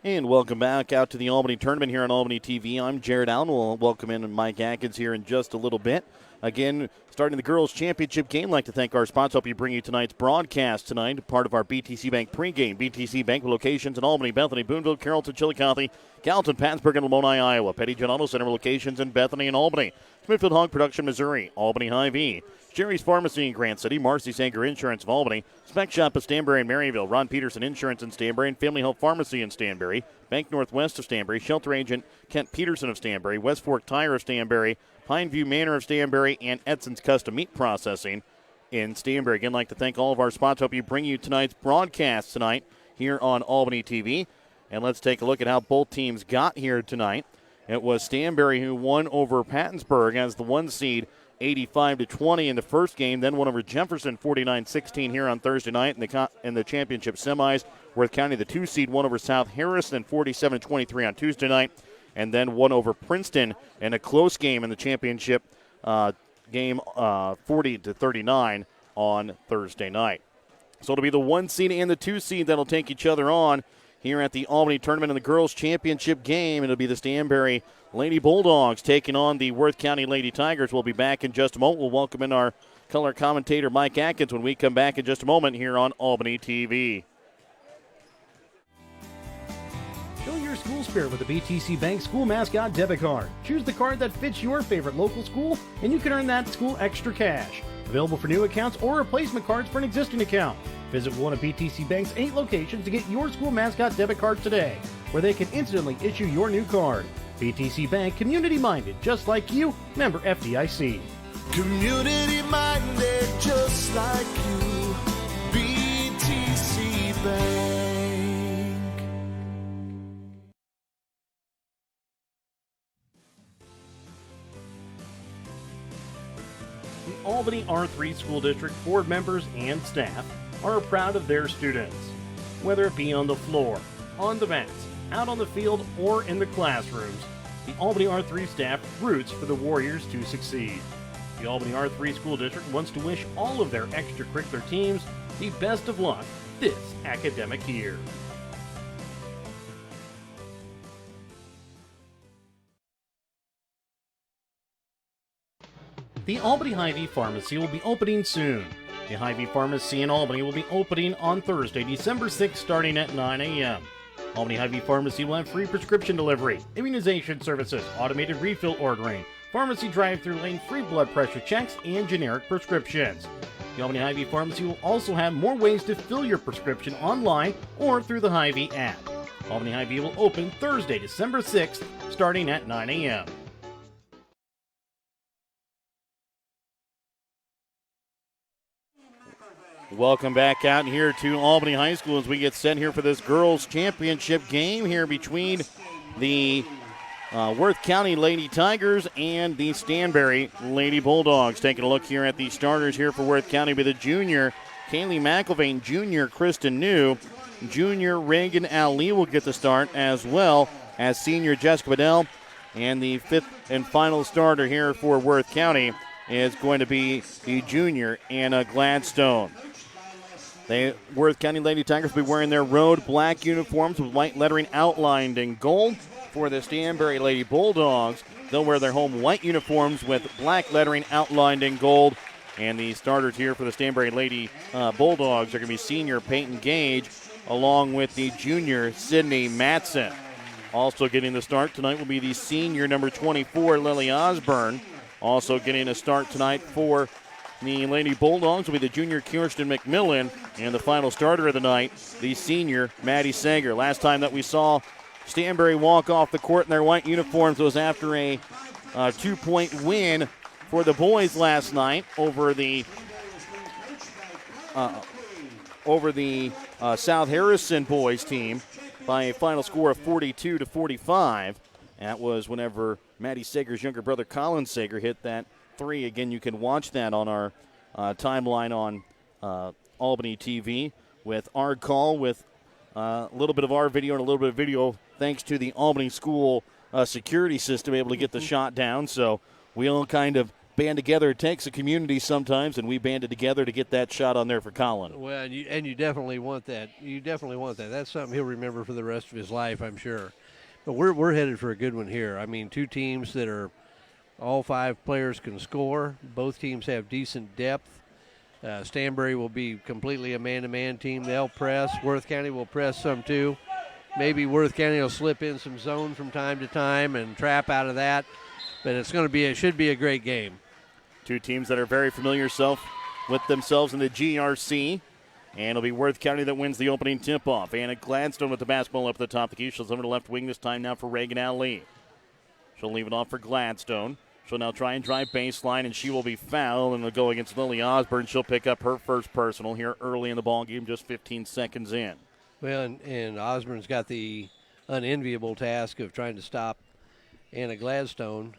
And welcome back out to the Albany tournament here on Albany TV. I'm Jared Allen. We'll welcome in Mike Atkins here in just a little bit. Again, starting the girls' championship game, I'd like to thank our sponsors. Hope you bring you tonight's broadcast tonight, part of our BTC Bank pregame. BTC Bank locations in Albany, Bethany, Boonville, Carrollton, Chillicothe, Gallatin, Plattsburgh, and Lamoni, Iowa. Petty John Auto Center locations in Bethany and Albany. Smithfield Hog Production, Missouri. Albany Hy-Vee. Jerry's Pharmacy in Grant City. Marcy Sanger Insurance of Albany. Spec Shop of Stanberry and Maryville. Ron Peterson Insurance in Stanberry and Family Health Pharmacy in Stanberry. Bank Northwest of Stanberry. Shelter Agent Kent Peterson of Stanberry. West Fork Tire of Stanberry. Pineview Manor of Stanberry, and Edson's Custom Meat Processing in Stanberry. Again, I'd like to thank all of our sponsors. Hope you bring you tonight's broadcast tonight here on Albany TV. And let's take a look at how both teams got here tonight. It was Stanberry who won over Pattonsburg as the 1 seed, 85-20 in the first game, then won over Jefferson 49-16 here on Thursday night in the championship semis. Worth County, the 2 seed, won over South Harrison 47-23 on Tuesday night, and then won over Princeton in a close game in the championship game 40-39 on Thursday night. So it'll be the 1 seed and the 2 seed that'll take each other on here at the Albany tournament in the girls' championship game. It'll be the Stanberry Lady Bulldogs taking on the Worth County Lady Tigers. We'll be back in just a moment. We'll welcome in our color commentator Mike Atkins when we come back in just a moment here on Albany TV. Show your school spirit with the BTC Bank School Mascot Debit Card. Choose the card that fits your favorite local school, and you can earn that school extra cash. Available for new accounts or replacement cards for an existing account. Visit one of BTC Bank's 8 locations to get your school mascot debit card today, where they can instantly issue your new card. BTC Bank, community-minded, just like you, member FDIC. Community-minded, just like you, BTC Bank. The Albany R3 School District board members and staff are proud of their students. Whether it be on the floor, on the mats, out on the field, or in the classrooms, the Albany R3 staff roots for the Warriors to succeed. The Albany R3 School District wants to wish all of their extracurricular teams the best of luck this academic year. The Albany Hy-Vee Pharmacy will be opening soon. The Hy-Vee Pharmacy in Albany will be opening on Thursday, December 6th, starting at 9 a.m. Albany Hy-Vee Pharmacy will have free prescription delivery, immunization services, automated refill ordering, pharmacy drive-thru lane, free blood pressure checks, and generic prescriptions. The Albany Hy-Vee Pharmacy will also have more ways to fill your prescription online or through the Hy-Vee app. Albany Hy-Vee will open Thursday, December 6th, starting at 9 a.m. Welcome back out here to Albany High School as we get set here for this girls' championship game here between the Worth County Lady Tigers and the Stanberry Lady Bulldogs. Taking a look here at the starters here for Worth County with the junior Kaylee McIlvain, junior Kristen New, junior Reagan Ali will get the start, as well as senior Jessica Bedell. And the 5th and final starter here for Worth County is going to be the junior Anna Gladstone. The Worth County Lady Tigers will be wearing their road black uniforms with white lettering outlined in gold. For the Stanberry Lady Bulldogs, they'll wear their home white uniforms with black lettering outlined in gold. And the starters here for the Stanberry Lady Bulldogs are going to be senior Peyton Gage along with the junior Sydney Matson. Also getting the start tonight will be the senior number 24 Lily Osborne. Also getting a start tonight for the Lady Bulldogs will be the junior Kirsten McMillan, and the final starter of the night, the senior Maddie Sager. Last time that we saw Stanberry walk off the court in their white uniforms was after a 2-point win for the boys last night over the South Harrison boys team by a final score of 42-45. That was whenever Maddie Sager's younger brother Colin Sager hit that 3. Again, you can watch that on our timeline on Albany TV with our call, with a little bit of our video and a little bit of video thanks to the Albany School security system able to get the shot down. So we'll kind of band together. It takes a community sometimes, and we banded together to get that shot on there for Colin. Well, and you definitely want that. You definitely want that. That's something he'll remember for the rest of his life, I'm sure. But we're headed for a good one here. I mean, two teams that are all 5 players can score. Both teams have decent depth. Stanberry will be completely a man-to-man team. They'll press. Worth County will press some too. Maybe Worth County will slip in some zone from time to time and trap out of that. But it should be a great game. Two teams that are very familiar with themselves in the GRC. And it'll be Worth County that wins the opening tip-off. Anna Gladstone with the basketball up at the top of the key. She'll over to left wing this time now for Reagan Ali. She'll leave it off for Gladstone. She'll now try and drive baseline, and she will be fouled, and it'll go against Lily Osborne. She'll pick up her first personal here early in the ball game, just 15 seconds in. Well, and Osborne's got the unenviable task of trying to stop Anna Gladstone.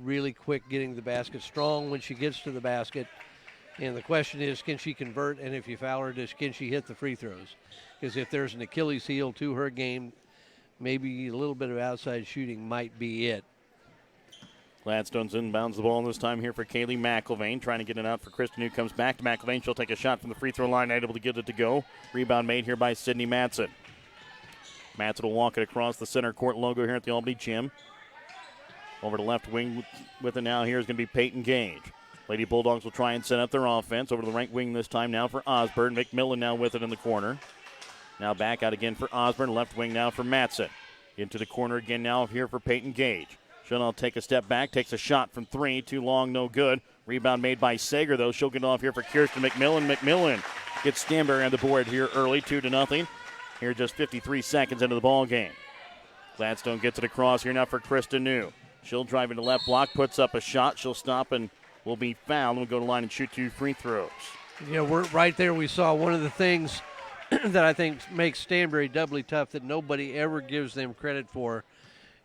Really quick getting to the basket, strong when she gets to the basket. And the question is, can she convert? And if you foul her, can she hit the free throws? Because if there's an Achilles heel to her game, maybe a little bit of outside shooting might be it. Gladstone's inbounds the ball this time here for Kaylee McIlvain, trying to get it out for Kristen, who comes back to McIlvain. She'll take a shot from the free throw line, able to get it to go. Rebound made here by Sydney Matson. Matson will walk it across the center court logo here at the Albany gym. Over to left wing with it now here is going to be Peyton Gage. Lady Bulldogs will try and set up their offense. Over to the right wing this time now for Osborne. McMillan now with it in the corner. Now back out again for Osborne. Left wing now for Matson. Into the corner again now here for Peyton Gage. She'll now take a step back. Takes a shot from 3. Too long, no good. Rebound made by Sager, though. She'll get off here for Kirsten McMillan. McMillan gets Stanberry on the board here early, 2-0. Here just 53 seconds into the ball game. Gladstone gets it across here now for Krista New. She'll drive into left block, puts up a shot. She'll stop and will be fouled. We'll go to the line and shoot 2 free throws. We're right there. We saw one of the things that I think makes Stanberry doubly tough that nobody ever gives them credit for.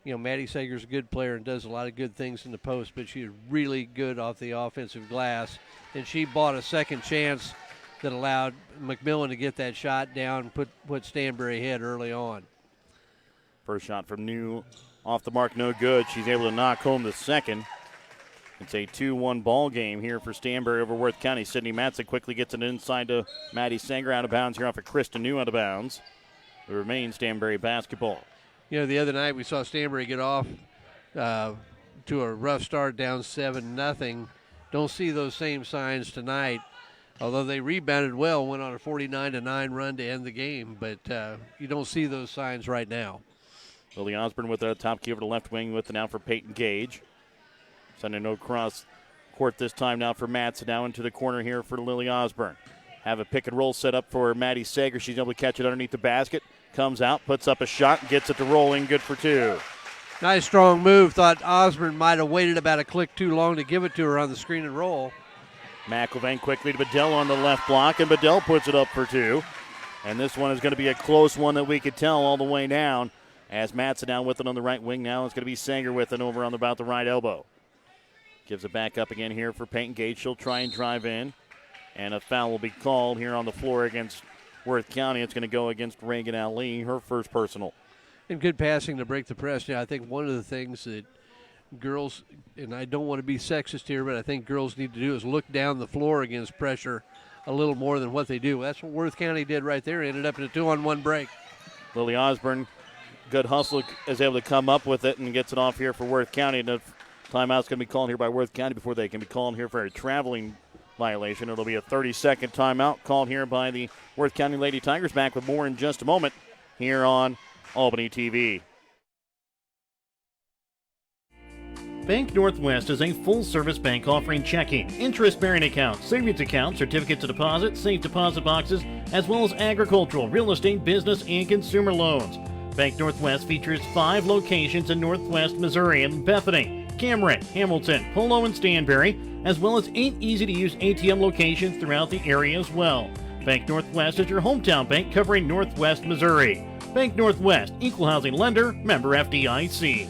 Maddie Sager's a good player and does a lot of good things in the post, but she's really good off the offensive glass. And she bought a second chance that allowed McMillan to get that shot down and put Stanberry ahead early on. First shot from New off the mark, no good. She's able to knock home the second. It's a 2-1 ball game here for Stanberry over Worth County. Sydney Matson quickly gets it inside to Maddie Sager, out of bounds here off of Krista New, out of bounds. It remains Stanberry basketball. The other night we saw Stanberry get off to a rough start, down 7-0. Don't see those same signs tonight. Although they rebounded well, went on a 49-9 run to end the game, but you don't see those signs right now. Lily Osborne with the top key over to left wing with it now for Peyton Gage. Sending no cross court this time now for Matson, now into the corner here for Lily Osborne. Have a pick and roll set up for Maddie Sager. She's able to catch it underneath the basket. Comes out, puts up a shot, gets it to rolling, good for 2. Nice strong move. Thought Osborne might have waited about a click too long to give it to her on the screen and roll. McIlvain quickly to Bedell on the left block, and Bedell puts it up for 2. And this one is going to be a close one that we could tell all the way down. As Matson down with it on the right wing now, it's going to be Sager with it over on about the right elbow. Gives it back up again here for Peyton Gage. She'll try and drive in. And a foul will be called here on the floor against Worth County. It's going to go against Reagan Ali, her first personal. And good passing to break the press. I think one of the things that girls, and I don't want to be sexist here, but I think girls need to do is look down the floor against pressure a little more than what they do. That's what Worth County did right there. Ended up in a 2-on-1 break. Lily Osborne, good hustle, is able to come up with it and gets it off here for Worth County. And the timeout's going to be called here by Worth County before they can be called here for a traveling violation. It'll be a 30-second timeout called here by the Worth County Lady Tigers. Back with more in just a moment here on Albany TV. Bank Northwest is a full-service bank offering checking, interest-bearing accounts, savings accounts, certificates of deposit, safe deposit boxes, as well as agricultural, real estate, business, and consumer loans. Bank Northwest features 5 locations in Northwest Missouri in Bethany, Cameron, Hamilton, Polo, and Stanberry, as well as 8 easy-to-use ATM locations throughout the area as well. Bank Northwest is your hometown bank covering Northwest Missouri. Bank Northwest, equal housing lender, member FDIC.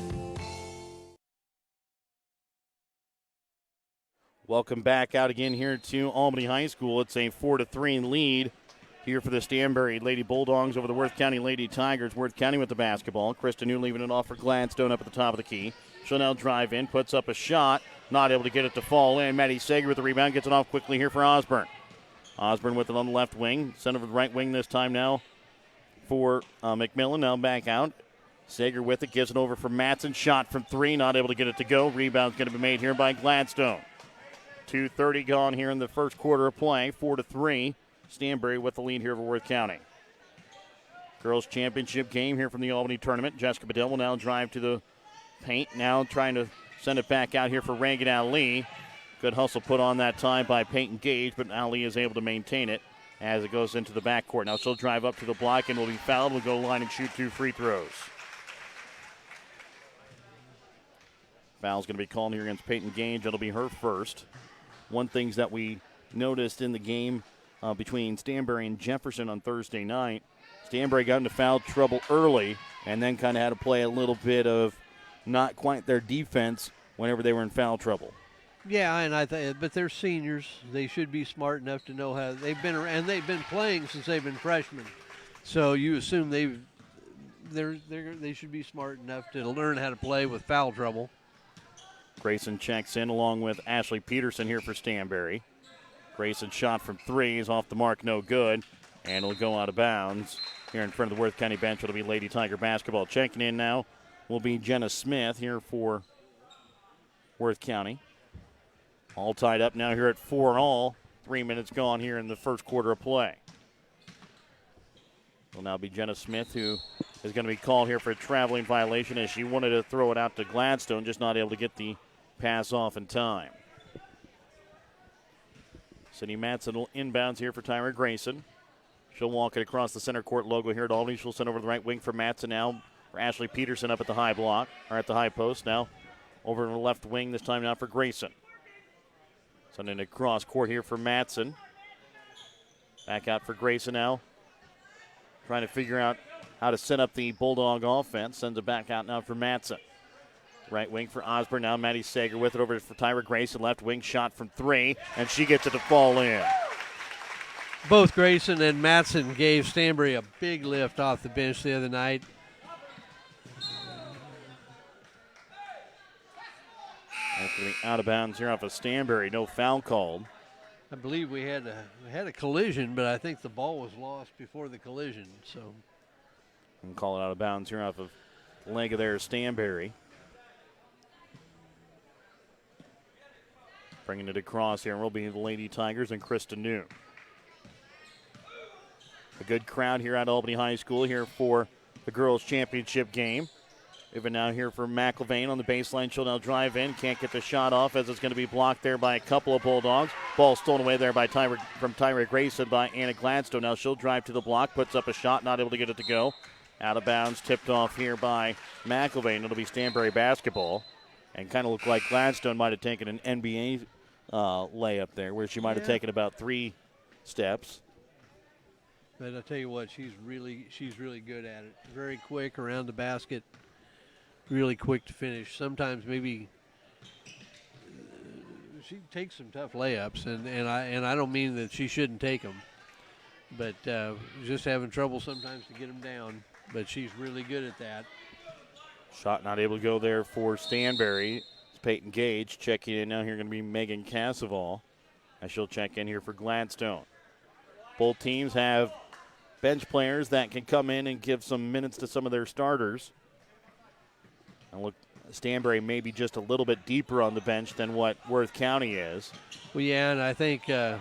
Welcome back out again here to Albany High School. It's a 4-3 lead here for the Stanberry Lady Bulldogs over the Worth County Lady Tigers. Worth County with the basketball. Krista New leaving it off for Gladstone up at the top of the key. She'll now drive in, puts up a shot. Not able to get it to fall in. Maddie Sager with the rebound. Gets it off quickly here for Osborne. Osborne with it on the left wing. Sent over the right wing this time now for McMillan. Now back out. Sager with it. Gives it over for Matson. Shot from three. Not able to get it to go. Rebound's going to be made here by Gladstone. 2:30 gone here in the first quarter of play. 4-3. Stanberry with the lead here for Worth County. Girls Championship game here from the Albany tournament. Jessica Bedell will now drive to the paint. Now trying to send it back out here for Reagan Ali. Good hustle put on that time by Peyton Gage, but Ali is able to maintain it as it goes into the backcourt. Now she'll drive up to the block and will be fouled. Will go line and shoot 2 free throws. Foul's going to be called here against Peyton Gage. It'll be her first. One things that we noticed in the game between Stanberry and Jefferson on Thursday night, Stanberry got into foul trouble early and then kind of had to play a little bit of not quite their defense whenever they were in foul trouble. Yeah, and but they're seniors. They should be smart enough to know how they've been playing since they've been freshmen. So you assume they should be smart enough to learn how to play with foul trouble. Grayson checks in along with Ashley Peterson here for Stanberry. Grayson shot from three is off the mark, no good, and it'll go out of bounds. Here in front of the Worth County bench, it'll be Lady Tiger basketball. Checking in now will be Jenna Smith here for Worth County. All tied up now here at 4-all. 3 minutes gone here in the first quarter of play. Will now be Jenna Smith, who is going to be called here for a traveling violation as she wanted to throw it out to Gladstone, just not able to get the pass off in time. Cindy Matson will inbounds here for Tyra Grayson. She'll walk it across the center court logo here at Albany. She'll send over the right wing for Matson now for Ashley Peterson up at the high block, or at the high post now. Over to the left wing this time now for Grayson. Sending it across court here for Matson. Back out for Grayson now. Trying to figure out how to set up the Bulldog offense. Sends it back out now for Matson. Right wing for Osborne. Now Maddie Sager with it over for Tyra Grayson. Left wing shot from three, and she gets it to fall in. Both Grayson and Matson gave Stanberry a big lift off the bench the other night. That's going to be out of bounds here off of Stanberry. No foul called. I believe we had a collision, but I think the ball was lost before the collision. So, and call it out of bounds here off of the leg of there Stanberry. Bringing it across here will be the Lady Tigers and Krista New. A good crowd here at Albany High School here for the girls' championship game. Even now here for McIlvain on the baseline. She'll now drive in. Can't get the shot off as it's going to be blocked there by a couple of Bulldogs. Ball stolen away there by Tyra Grayson by Anna Gladstone. Now she'll drive to the block. Puts up a shot. Not able to get it to go. Out of bounds. Tipped off here by McIlvain. It'll be Stanberry basketball. And kind of looked like Gladstone might have taken an NBA layup there where she might have taken about 3 steps. But I tell you what, she's really good at it. Very quick around the basket. Really quick to finish. Sometimes maybe she takes some tough layups, and I don't mean that she shouldn't take them, but just having trouble sometimes to get them down. But she's really good at that. Shot not able to go there for Stanberry. It's Peyton Gage checking in now. Here going to be Megan Casseval as she'll check in here for Gladstone. Both teams have bench players that can come in and give some minutes to some of their starters. And look, Stanberry may be just a little bit deeper on the bench than what Worth County is. Well, yeah, and I think another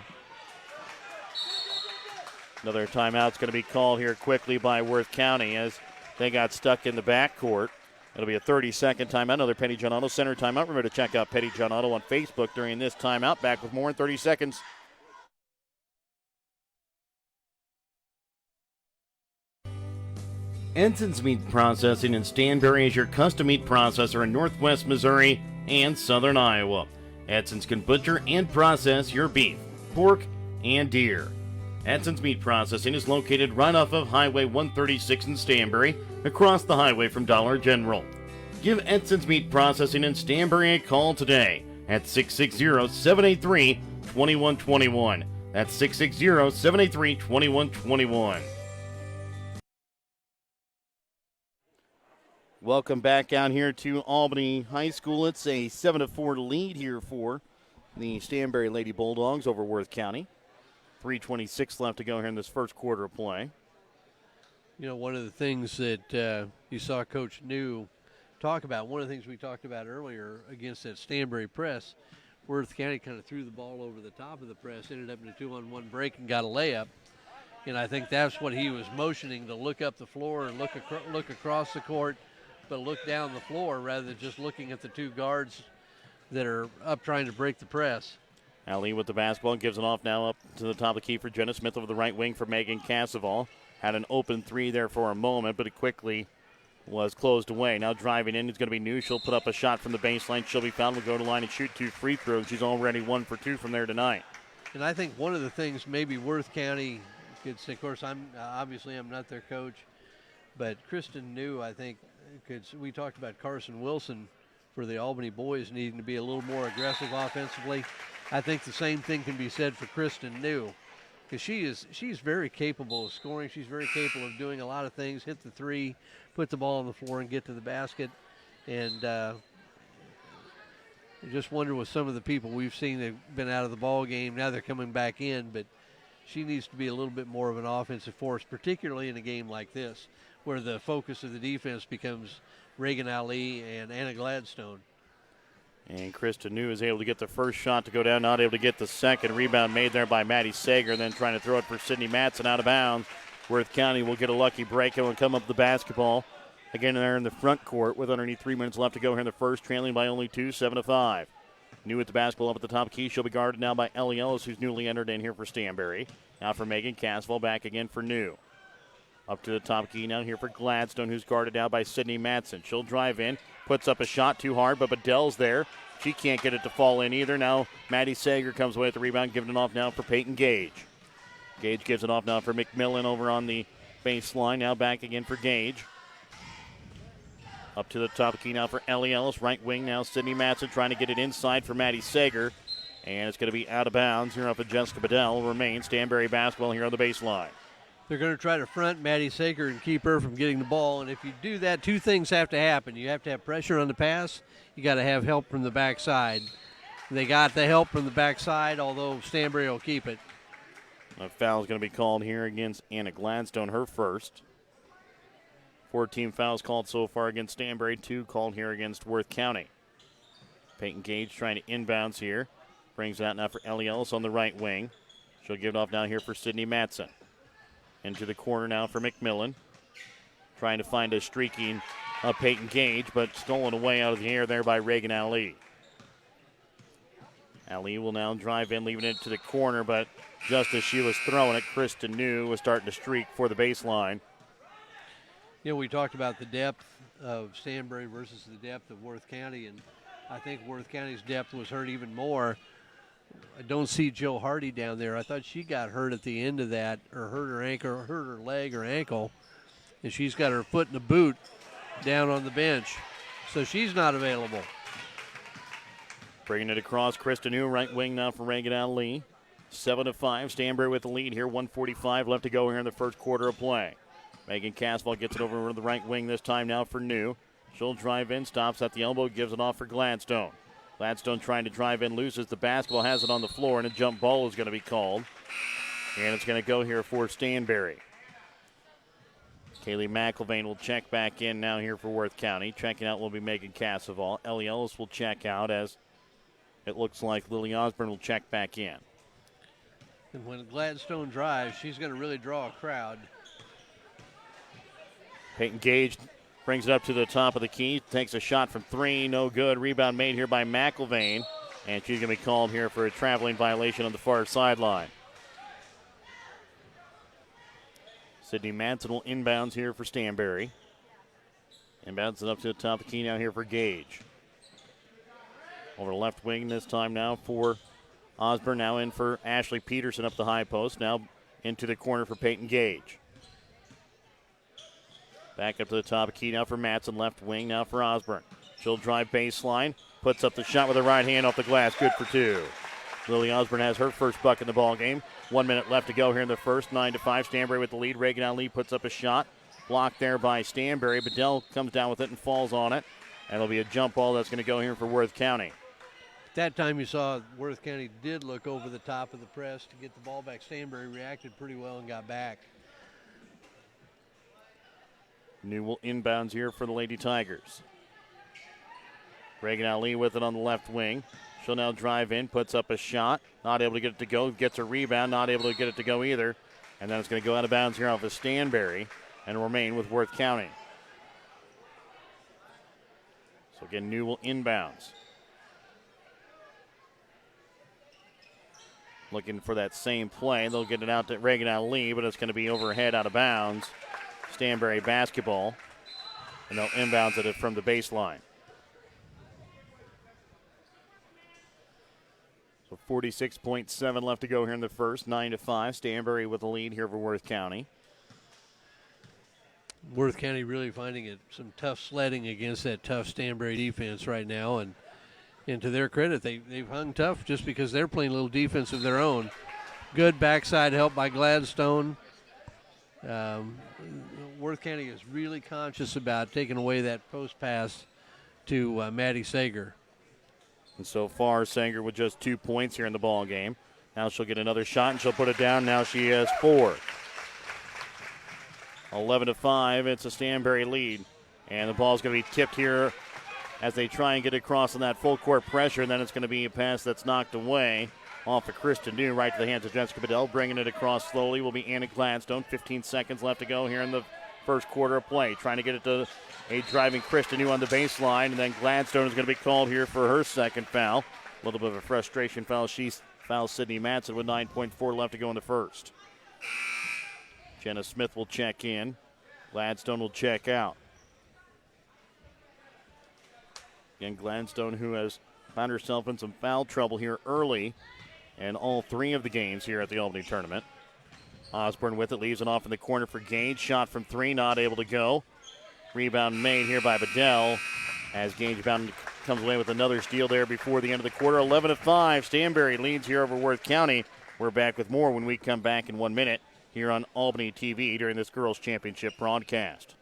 timeout's going to be called here quickly by Worth County as they got stuck in the backcourt. It'll be a 30-second timeout. Another Petty John Auto Center timeout. Remember to check out Petty John Auto on Facebook during this timeout. Back with more in 30 seconds. Edson's Meat Processing in Stanberry is your custom meat processor in northwest Missouri and southern Iowa. Edson's can butcher and process your beef, pork, and deer. Edson's Meat Processing is located right off of Highway 136 in Stanberry, across the highway from Dollar General. Give Edson's Meat Processing in Stanberry a call today at 660-783-2121. That's 660-783-2121. Welcome back out here to Albany High School. It's a 7-4 lead here for the Stanberry Lady Bulldogs over Worth County. 3:26 left to go here in this first quarter of play. You know, one of the things that you saw Coach New talk about, one of the things we talked about earlier against that Stanberry press, Worth County kind of threw the ball over the top of the press, ended up in a 2-on-1 break and got a layup. And I think that's what he was motioning, to look up the floor and look across the court, but look down the floor rather than just looking at the two guards that are up trying to break the press. Ali with the basketball, gives it off now up to the top of the key for Jenna Smith over the right wing for Megan Casseval. Had an open three there for a moment, but it quickly was closed away. Now driving in is going to be New. She'll put up a shot from the baseline. She'll be fouled. Will go to line and shoot 2 free throws. She's already 1 for 2 from there tonight. And I think one of the things maybe Worth County could say, of course, I'm not their coach, but Kristen New, I think, we talked about Carson Wilson for the Albany boys needing to be a little more aggressive offensively. I think the same thing can be said for Kristen New, because she's very capable of scoring. She's very capable of doing a lot of things, hit the three, put the ball on the floor and get to the basket. And I just wonder with some of the people we've seen that have been out of the ball game, now they're coming back in, but she needs to be a little bit more of an offensive force, particularly in a game like this, where the focus of the defense becomes Reagan Ali and Anna Gladstone. And Krista New is able to get the first shot to go down, not able to get the second. Rebound made there by Maddie Sager, then trying to throw it for Sydney Matson out of bounds. Worth County will get a lucky break and will come up the basketball. Again, there in the front court with underneath 3 minutes left to go here in the first, trailing by only 2, 7-5. New with the basketball up at the top key. She'll be guarded now by Ellie Ellis, who's newly entered in here for Stanberry. Now for Megan Caswell, back again for New. Up to the top key now here for Gladstone, who's guarded now by Sydney Matson. She'll drive in, puts up a shot too hard, but Bedell's there. She can't get it to fall in either. Now Maddie Sager comes away with the rebound, giving it off now for Peyton Gage. Gage gives it off now for McMillan over on the baseline. Now back again for Gage. Up to the top key now for Ellie Ellis. Right wing now Sydney Matson trying to get it inside for Maddie Sager. And it's going to be out of bounds here off of Jessica Bedell. Remains Stanberry basketball here on the baseline. They're going to try to front Maddie Sager and keep her from getting the ball. And if you do that, two things have to happen. You have to have pressure on the pass. You got to have help from the backside. They got the help from the backside, although Stanberry will keep it. A foul is going to be called here against Anna Gladstone, her first. 14 fouls called so far against Stanberry, 2 called here against Worth County. Peyton Gage trying to inbounds here. Brings it out now for Ellie Ellis on the right wing. She'll give it off now here for Sydney Matson. Into the corner now for McMillan. Trying to find a streaking Peyton Gage, but stolen away out of the air there by Reagan Ali. Ali will now drive in, leaving it to the corner, but just as she was throwing it, Kristen New was starting to streak for the baseline. You know, we talked about the depth of Stanberry versus the depth of Worth County, and I think Worth County's depth was hurt even more. I don't see Jill Hardy down there. I thought she got hurt at the end of that, or hurt her ankle, or hurt her leg or ankle, and she's got her foot in the boot down on the bench, so she's not available. Bringing it across, Kristen New, right wing now for Reagan Ali. 7-5, Stanberry with the lead here. 1:45 left to go here in the first quarter of play. Megan Caswell gets it over to the right wing this time now for New. She'll drive in, stops at the elbow, gives it off for Gladstone. Gladstone trying to drive in, loses the basketball, has it on the floor, and a jump ball is going to be called. And it's going to go here for Stanberry. Kaylee McIlvain will check back in now here for Worth County. Checking out will be Megan Casseval. Ellie Ellis will check out as it looks like Lily Osborne will check back in. And when Gladstone drives, she's going to really draw a crowd. Peyton Gage brings it up to the top of the key, takes a shot from 3, no good. Rebound made here by McIlvain, and she's going to be called here for a traveling violation on the far sideline. Sydney Matson will inbounds here for Stanberry. Inbounds it up to the top of the key now here for Gage. Over the left wing this time now for Osborne, now in for Ashley Peterson up the high post, now into the corner for Peyton Gage. Back up to the top of key now for Matson, left wing now for Osborne. She'll drive baseline, puts up the shot with her right hand off the glass, good for 2. Lily Osborne has her first bucket in the ball game. 1 minute left to go here in the first, 9-5. Stanberry with the lead. Reagan Ali puts up a shot, Blocked there by Stanberry. Bedell comes down with it and falls on it. And it'll be a jump ball that's going to go here for Worth County. That time you saw Worth County did look over the top of the press to get the ball back. Stanberry reacted pretty well and got back. Newell inbounds here for the Lady Tigers. Reagan Ali with it on the left wing. She'll now drive in, puts up a shot. Not able to get it to go. Gets a rebound, not able to get it to go either. And then it's going to go out of bounds here off of Stanberry and remain with Worth County. So again, Newell inbounds. Looking for that same play. They'll get it out to Reagan Ali, but it's going to be overhead out of bounds. Stanberry basketball. And they'll inbounds it from the baseline. So 46.7 left to go here in the first. 9-5. Stanberry with the lead here for Worth County. Worth County really finding it some tough sledding against that tough Stanberry defense right now. And to their credit, they've hung tough just because they're playing a little defense of their own. Good backside help by Gladstone. Worth County is really conscious about taking away that post pass to Maddie Sager. And so far, Sanger with just 2 points here in the ball game. Now she'll get another shot and she'll put it down. Now she has 4. 11-5. It's a Stanberry lead, and the ball's going to be tipped here as they try and get across on that full court pressure. And then it's going to be a pass that's knocked away off of Kristen New, right to the hands of Jessica Bedell. Bringing it across slowly will be Anna Gladstone. 15 seconds left to go here in the first quarter of play. Trying to get it to a driving Kristen New on the baseline, and then Gladstone is going to be called here for her second foul. A little bit of a frustration foul. She fouls Sydney Matson with 9.4 left to go in the first. Jenna Smith will check in. Gladstone will check out. Again, Gladstone, who has found herself in some foul trouble here early in all 3 of the games here at the Albany tournament. Osborne with it, leaves it off in the corner for Gage. Shot from 3, not able to go. Rebound made here by Bedell as Gage comes away with another steal there before the end of the quarter. 11-5. Stanberry leads here over Worth County. We're back with more when we come back in 1 minute here on Albany TV during this Girls Championship broadcast.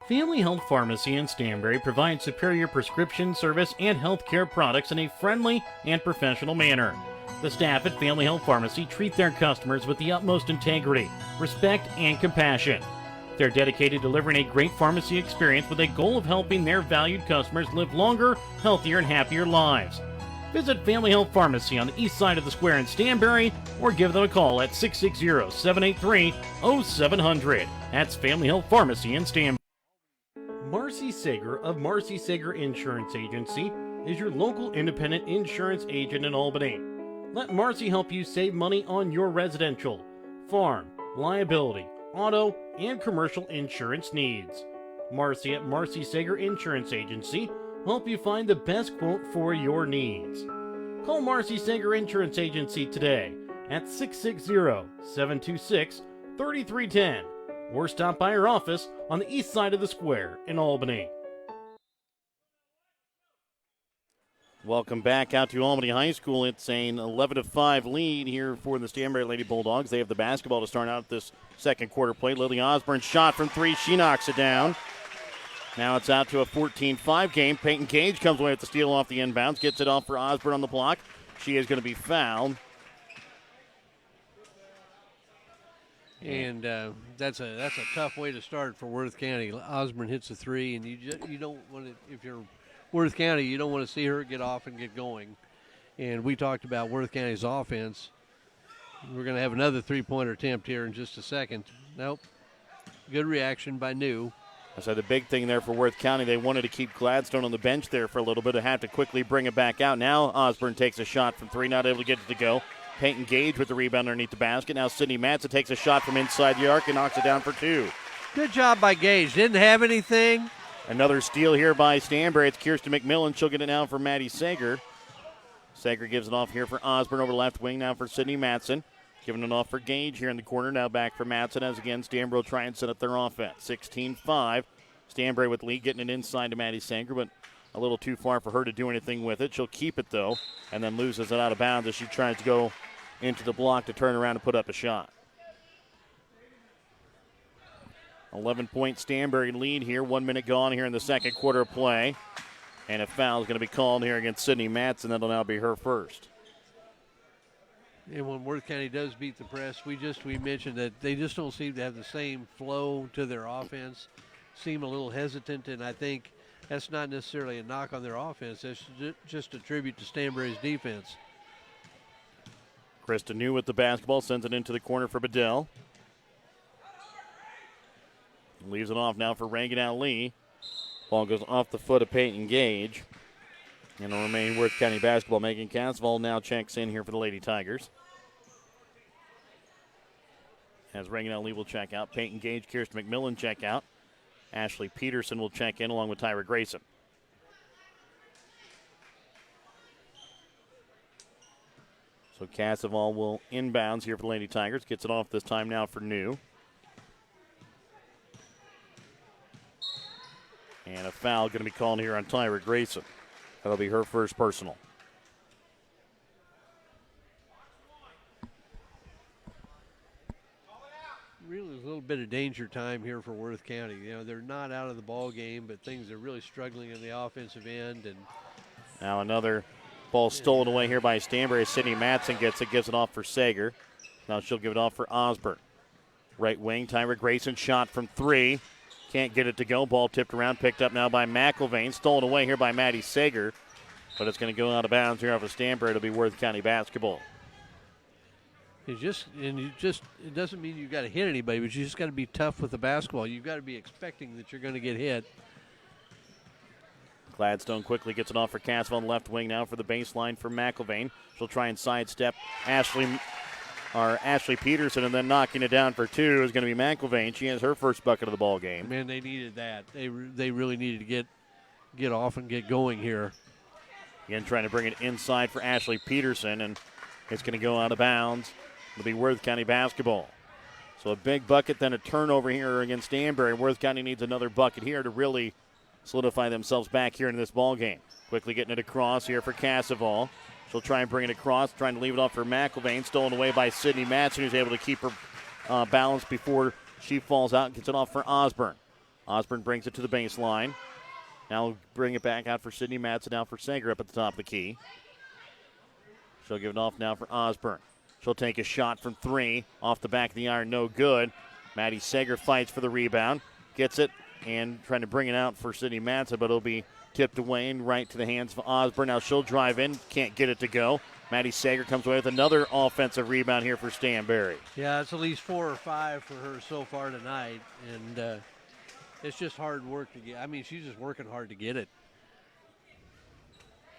Family Health Pharmacy in Stanberry provides superior prescription service and healthcare products in a friendly and professional manner. The staff at Family Health Pharmacy treat their customers with the utmost integrity, respect, and compassion. They're dedicated to delivering a great pharmacy experience with a goal of helping their valued customers live longer, healthier, and happier lives. Visit Family Health Pharmacy on the east side of the square in Stanberry or give them a call at 660-783-0700. That's Family Health Pharmacy in Stanberry. Marcy Sager of Marcy Sager Insurance Agency is your local independent insurance agent in Albany. Let Marcy help you save money on your residential, farm, liability, auto, and commercial insurance needs. Marcy at Marcy Sager Insurance Agency help you find the best quote for your needs. Call Marcy Sager Insurance Agency today at 660-726-3310 or stop by our office on the east side of the square in Albany. Welcome back out to Albany High School. It's an 11-5 lead here for the Stanberry Lady Bulldogs. They have the basketball to start out this second quarter play. Lily Osborne shot from 3. She knocks it down. Now it's out to a 14-5 game. Peyton Gage comes away with the steal off the inbounds. Gets it off for Osborne on the block. She is going to be fouled. And that's a tough way to start for Worth County. Osborne hits a 3, and you don't want to, if you're Worth County, you don't want to see her get off and get going. And we talked about Worth County's offense. We're going to have another three-pointer attempt here in just a second. Nope. Good reaction by New. I said the big thing there for Worth County, they wanted to keep Gladstone on the bench there for a little bit. They have to quickly bring it back out. Now Osborne takes a shot from 3, not able to get it to go. Peyton Gage with the rebound underneath the basket. Now Sydney Matson takes a shot from inside the arc and knocks it down for 2. Good job by Gage. Didn't have anything. Another steal here by Stanberry. It's Kirsten McMillan. She'll get it now for Maddie Sager. Sager gives it off here for Osborne over left wing. Now for Sydney Matson. Giving it off for Gage here in the corner. Now back for Matson as again Stanberry will try and set up their offense. 16-5. Stanberry with the lead, getting it inside to Maddie Sager, but a little too far for her to do anything with it. She'll keep it though, and then loses it out of bounds as she tries to go into the block to turn around and put up a shot. 11-point Stanberry lead here. 1 minute gone here in the second quarter of play. And a foul is going to be called here against Sydney Matson. That'll now be her first. And when Worth County does beat the press, we mentioned that they just don't seem to have the same flow to their offense, seem a little hesitant, and I think that's not necessarily a knock on their offense. That's just a tribute to Stanberry's defense. Krista New with the basketball, sends it into the corner for Bedell. Leaves it off now for Reagan Ali. Ball goes off the foot of Peyton Gage. And it'll remain Worth County basketball. Megan Casval now checks in here for the Lady Tigers. As Reagan Ali will check out. Peyton Gage, Kirsten McMillan check out. Ashley Peterson will check in along with Tyra Grayson. So Casval will inbounds here for the Lady Tigers. Gets it off this time now for New. And a foul going to be called here on Tyra Grayson. That'll be her first personal. Really a little bit of danger time here for Worth County. You know, they're not out of the ball game, but things are really struggling in the offensive end. And now another ball stolen away here by Stanberry. Sydney Matson gets it off for Sager. Now she'll give it off for Osborne. Right wing, Tyra Grayson shot from three. Can't get it to go. Ball tipped around, picked up now by McIlvain. Stolen away here by Maddie Sager. But it's going to go out of bounds here off of Stanberry. It'll be Worth County basketball. it doesn't mean you've got to hit anybody, but you just got to be tough with the basketball. You've got to be expecting that you're going to get hit. Gladstone quickly gets it off for Castle on the left wing now for the baseline for McIlvain. She'll try and sidestep Ashley Peterson, and then knocking it down for two is going to be McIlvain. She has her first bucket of the ball game. Man, they needed that. They really needed to get off and get going here. Again, trying to bring it inside for Ashley Peterson, and it's going to go out of bounds. It'll be Worth County basketball. So a big bucket, then a turnover here against Stanberry. Worth County needs another bucket here to really solidify themselves back here in this ball game. Quickly getting it across here for Casseval. She'll try and bring it across, trying to leave it off for McIlvain. Stolen away by Sydney Matson, who's able to keep her balance before she falls out and gets it off for Osborne. Osborne brings it to the baseline. Now bring it back out for Sydney Matson, now for Sager up at the top of the key. She'll give it off now for Osborne. She'll take a shot from three, off the back of the iron, no good. Maddie Sager fights for the rebound, gets it, and trying to bring it out for Sydney Matson, but it'll be tipped away and right to the hands of Osborne. Now she'll drive in, can't get it to go. Maddie Sager comes away with another offensive rebound here for Stanberry. Yeah, it's at least 4 or 5 for her so far tonight, and it's just hard work to get. I mean, she's just working hard to get it.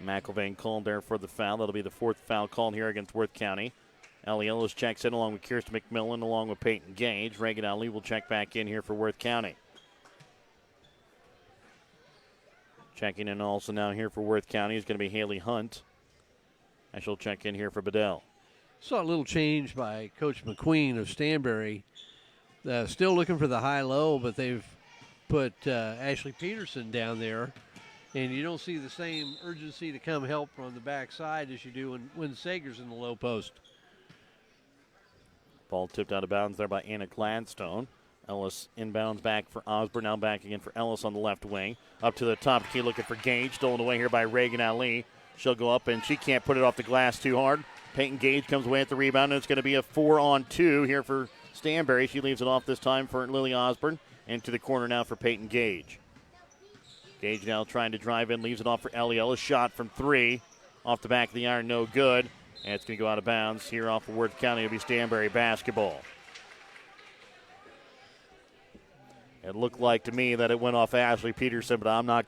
McIlvain called there for the foul. That'll be the fourth foul called here against Worth County. Ellie Ellis checks in along with Kirsten McMillan, along with Peyton Gage. Reagan Ali will check back in here for Worth County. Checking in also now here for Worth County is going to be Haley Hunt. And she'll check in here for Bedell. Saw a little change by Coach McQueen of Stanberry. Still looking for the high-low, but they've put Ashley Peterson down there. And you don't see the same urgency to come help on the backside as you do when Sager's in the low post. Ball tipped out of bounds there by Anna Gladstone. Ellis inbounds back for Osborne. Now back again for Ellis on the left wing. Up to the top key looking for Gage. Stolen away here by Reagan Ali. She'll go up and she can't put it off the glass too hard. Peyton Gage comes away at the rebound, and it's going to be a 4-on-2 here for Stanberry. She leaves it off this time for Lily Osborne. Into the corner now for Peyton Gage. Gage now trying to drive in, leaves it off for Ellie Ellis. Shot from three. Off the back of the iron, no good. And it's going to go out of bounds here off of Worth County. It'll be Stanberry basketball. It looked like to me that it went off Ashley Peterson, but I'm not.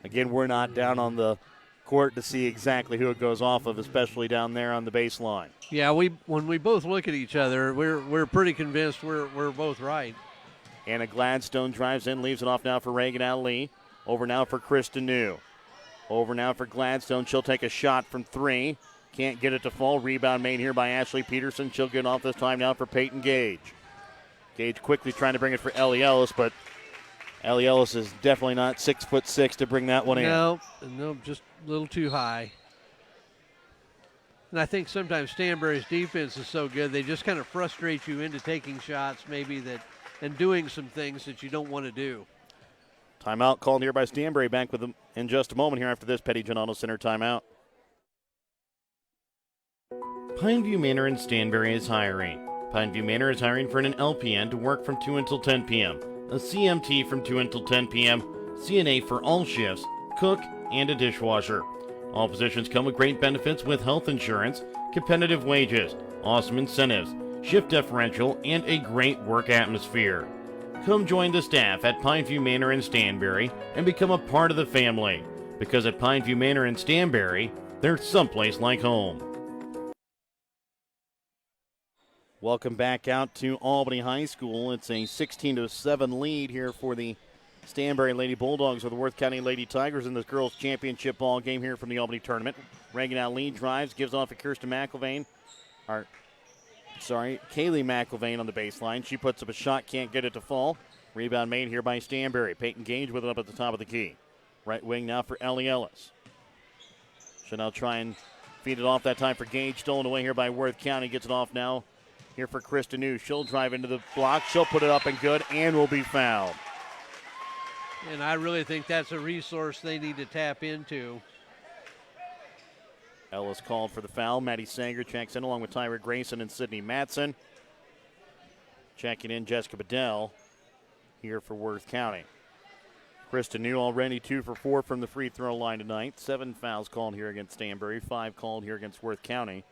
Again, we're not down on the court to see exactly who it goes off of, especially down there on the baseline. Yeah, when we both look at each other, we're pretty convinced we're both right. Anna Gladstone drives in, leaves it off now for Reagan Ali. Over now for Krista New. Over now for Gladstone. She'll take a shot from three. Can't get it to fall. Rebound made here by Ashley Peterson. She'll get off this time now for Peyton Gage. Gage quickly trying to bring it for Ellie Ellis, but Ellie Ellis is definitely not 6'6" to bring that one in. No, just a little too high. And I think sometimes Stanberry's defense is so good, they just kind of frustrate you into taking shots maybe and doing some things that you don't want to do. Timeout called here by Stanberry. Back with them in just a moment here after this Petty John Auto Center timeout. Pineview Manor in Stanberry is hiring. Pineview Manor is hiring for an LPN to work from 2 until 10 p.m., a CMT from 2 until 10 p.m., CNA for all shifts, cook, and a dishwasher. All positions come with great benefits with health insurance, competitive wages, awesome incentives, shift differential, and a great work atmosphere. Come join the staff at Pineview Manor in Stanberry and become a part of the family. Because at Pineview Manor in Stanberry, there's someplace like home. Welcome back out to Albany High School. It's a 16-7 lead here for the Stanberry Lady Bulldogs or the Worth County Lady Tigers in this girls' championship ball game here from the Albany tournament. Reagan out lead, drives, gives off to Kaylee McIlvain on the baseline. She puts up a shot, can't get it to fall. Rebound made here by Stanberry. Peyton Gage with it up at the top of the key. Right wing now for Ellie Ellis. She'll now try and feed it off that time for Gage. Stolen away here by Worth County. Gets it off now here for Krista New. She'll drive into the block. She'll put it up and good and will be fouled. And I really think that's a resource they need to tap into. Ellis called for the foul. Maddie Sanger checks in along with Tyra Grayson and Sydney Matson. Checking in Jessica Bedell here for Worth County. Krista New already 2 for 4 from the free throw line tonight. 7 fouls called here against Stanberry, 5 called here against Worth County.